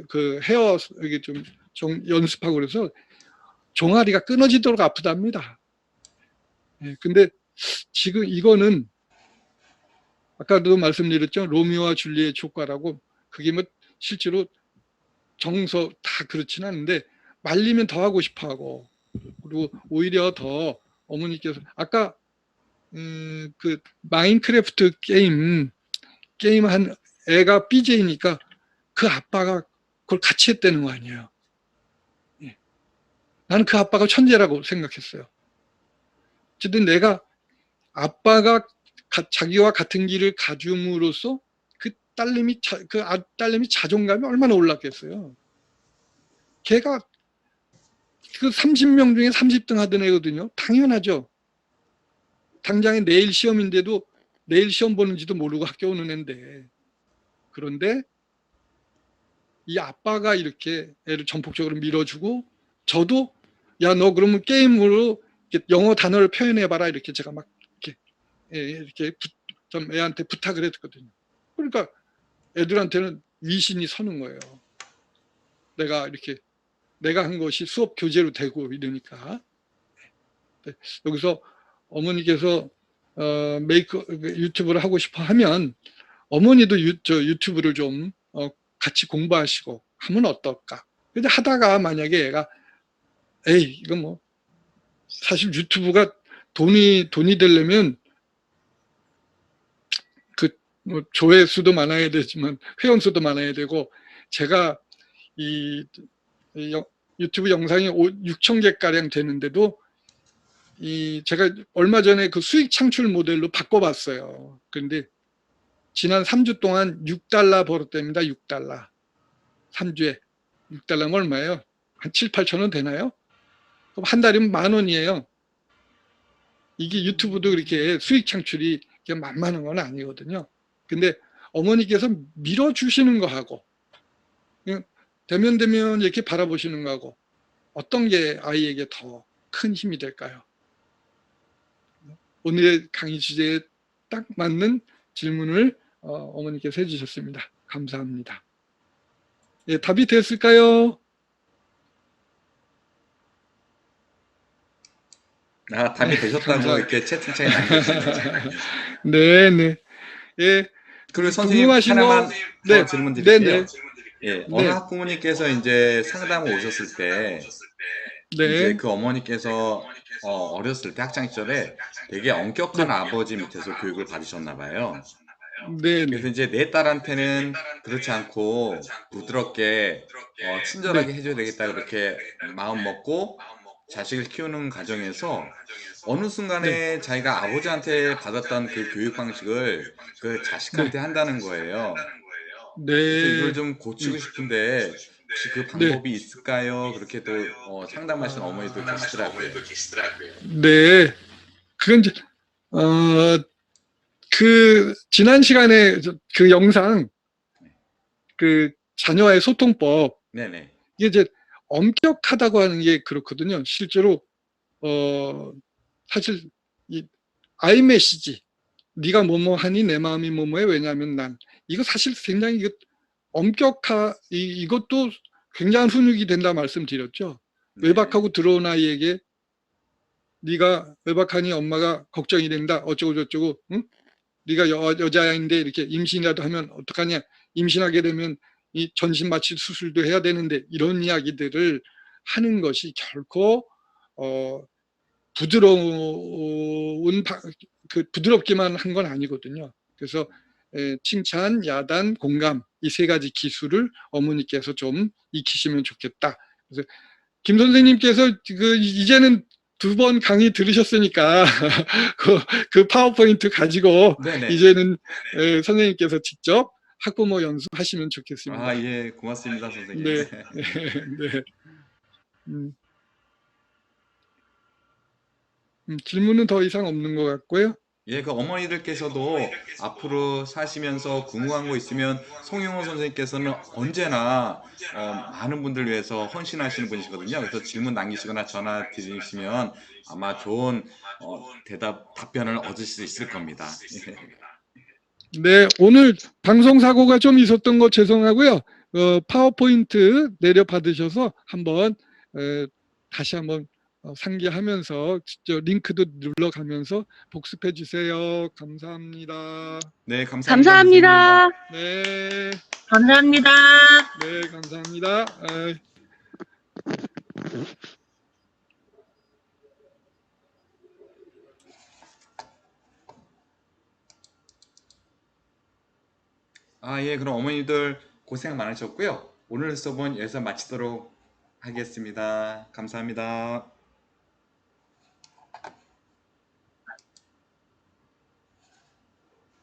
그 헤어 이게 좀 연습하고 그래서 종아리가 끊어지도록 아프답니다. 근데 지금 이거는 아까도 말씀드렸죠. 로미오와 줄리엣 효과라고 그게 뭐 실제로 정서 다 그렇진 않은데 말리면 더 하고 싶어 하고 그리고 오히려 더 어머니께서 아까 그 마인크래프트 게임 한 애가 BJ니까 그 아빠가 그걸 같이 했다는 거 아니에요. 나는 그 아빠가 천재라고 생각했어요. 어쨌든 내가 아빠가 자기와 같은 길을 가줌으로써 그 딸내미 자존감이 얼마나 올랐겠어요. 걔가 그 30명 중에 30등 하던 애거든요. 당연하죠. 당장에 내일 시험인데도 내일 시험 보는지도 모르고 학교 오는 애인데 그런데 이 아빠가 이렇게 애를 전폭적으로 밀어주고 저도 야 너 그러면 게임으로 영어 단어를 표현해봐라 이렇게 제가 막 이렇게 이렇게 좀 애한테 부탁을 했거든요. 그러니까 애들한테는 위신이 서는 거예요. 내가 한 것이 수업 교재로 되고 이러니까. 네, 여기서 어머니께서 유튜브를 하고 싶어 하면 어머니도 유튜브를 좀 같이 공부하시고 하면 어떨까? 근데 하다가 만약에 얘가 에이 이거 뭐 사실 유튜브가 돈이 되려면 뭐 조회수도 많아야 되지만 회원수도 많아야 되고, 제가 이 유튜브 영상이 6,000개 가량 되는데도 제가 얼마 전에 그 수익 창출 모델로 바꿔봤어요. 그런데 지난 3주 동안 $6 벌었답니다. $6. 3주에 6달러면 얼마예요? 한 7, 8천 원 되나요? 그럼 한 달이면 10,000원이에요. 이게 유튜브도 그렇게 수익 창출이 만만한 건 아니거든요. 근데 어머니께서 밀어주시는 거하고 그냥 대면 이렇게 바라보시는 거하고 어떤 게 아이에게 더 큰 힘이 될까요? 오늘의 강의 주제에 딱 맞는 질문을 어머니께서 해주셨습니다. 감사합니다. 예, 답이 됐을까요? 답이 되셨다고 이렇게 채팅창에 남겨주시네요. 네. 예. 그리고 선생님 궁금하신 하나만 거, 더 질문 드릴게요. 네네. 예, 어느 학부모님께서 이제 상담을 오셨을 때 이제 그 어머니께서 어렸을 때 학창 시절에 되게 엄격한 아버지 밑에서 교육을 받으셨나 봐요. 그래서 이제 내 딸한테는 그렇지 않고 부드럽게 친절하게 해줘야 되겠다 그렇게 마음 먹고 자식을 키우는 과정에서 어느 순간에 자기가 아버지한테 받았던 그 교육 방식을 그 자식한테 한다는 거예요. 그래서 이걸 좀 고치고 싶은데 혹시 그 방법이 있을까요? 그렇게 또 상담하시는 어머니도 계시더라고요. 네. 그건 이제 그 지난 시간에 그 영상 그 자녀와의 소통법, 네네. 이게 이제 엄격하다고 하는 게 그렇거든요. 실제로 사실 이 아이메시지, 네가 뭐뭐 하니 내 마음이 뭐뭐해 왜냐하면 난, 이거 사실 굉장히 이것도 굉장한 훈육이 된다 말씀드렸죠. 외박하고 들어온 아이에게 네가 외박하니 엄마가 걱정이 된다 어쩌고 저쩌고, 응? 네가 여자인데 이렇게 임신이라도 하면 어떡하냐, 임신하게 되면 이 전신 마취 수술도 해야 되는데, 이런 이야기들을 하는 것이 결코 부드럽기만 한 건 아니거든요. 그래서 칭찬, 야단, 공감, 이 세 가지 기술을 어머니께서 좀 익히시면 좋겠다. 그래서 김 선생님께서 이제는 2번 강의 들으셨으니까 그 파워포인트 가지고 이제는 선생님께서 직접 학부모 연습하시면 좋겠습니다. 아, 예, 고맙습니다, 선생님. 네. 질문은 더 이상 없는 것 같고요. 예, 그 어머니들께서도 앞으로 사시면서 궁금한 거 있으면 송영호 선생님께서는 언제나 많은 분들 위해서 헌신하시는 분이시거든요. 그래서 질문 남기시거나 전화 드리시면 아마 좋은 답변을 얻으실 수 있을 겁니다. 네, 오늘 방송 사고가 좀 있었던 거 죄송하고요. 파워포인트 내려받으셔서 한번 다시 한번 상기하면서 직접 링크도 눌러가면서 복습해 주세요. 감사합니다. 네, 감사합니다. 네. 감사합니다. 네, 감사합니다. 예, 그럼 어머니들 고생 많으셨고요. 오늘 수업은 여기서 마치도록 하겠습니다. 감사합니다.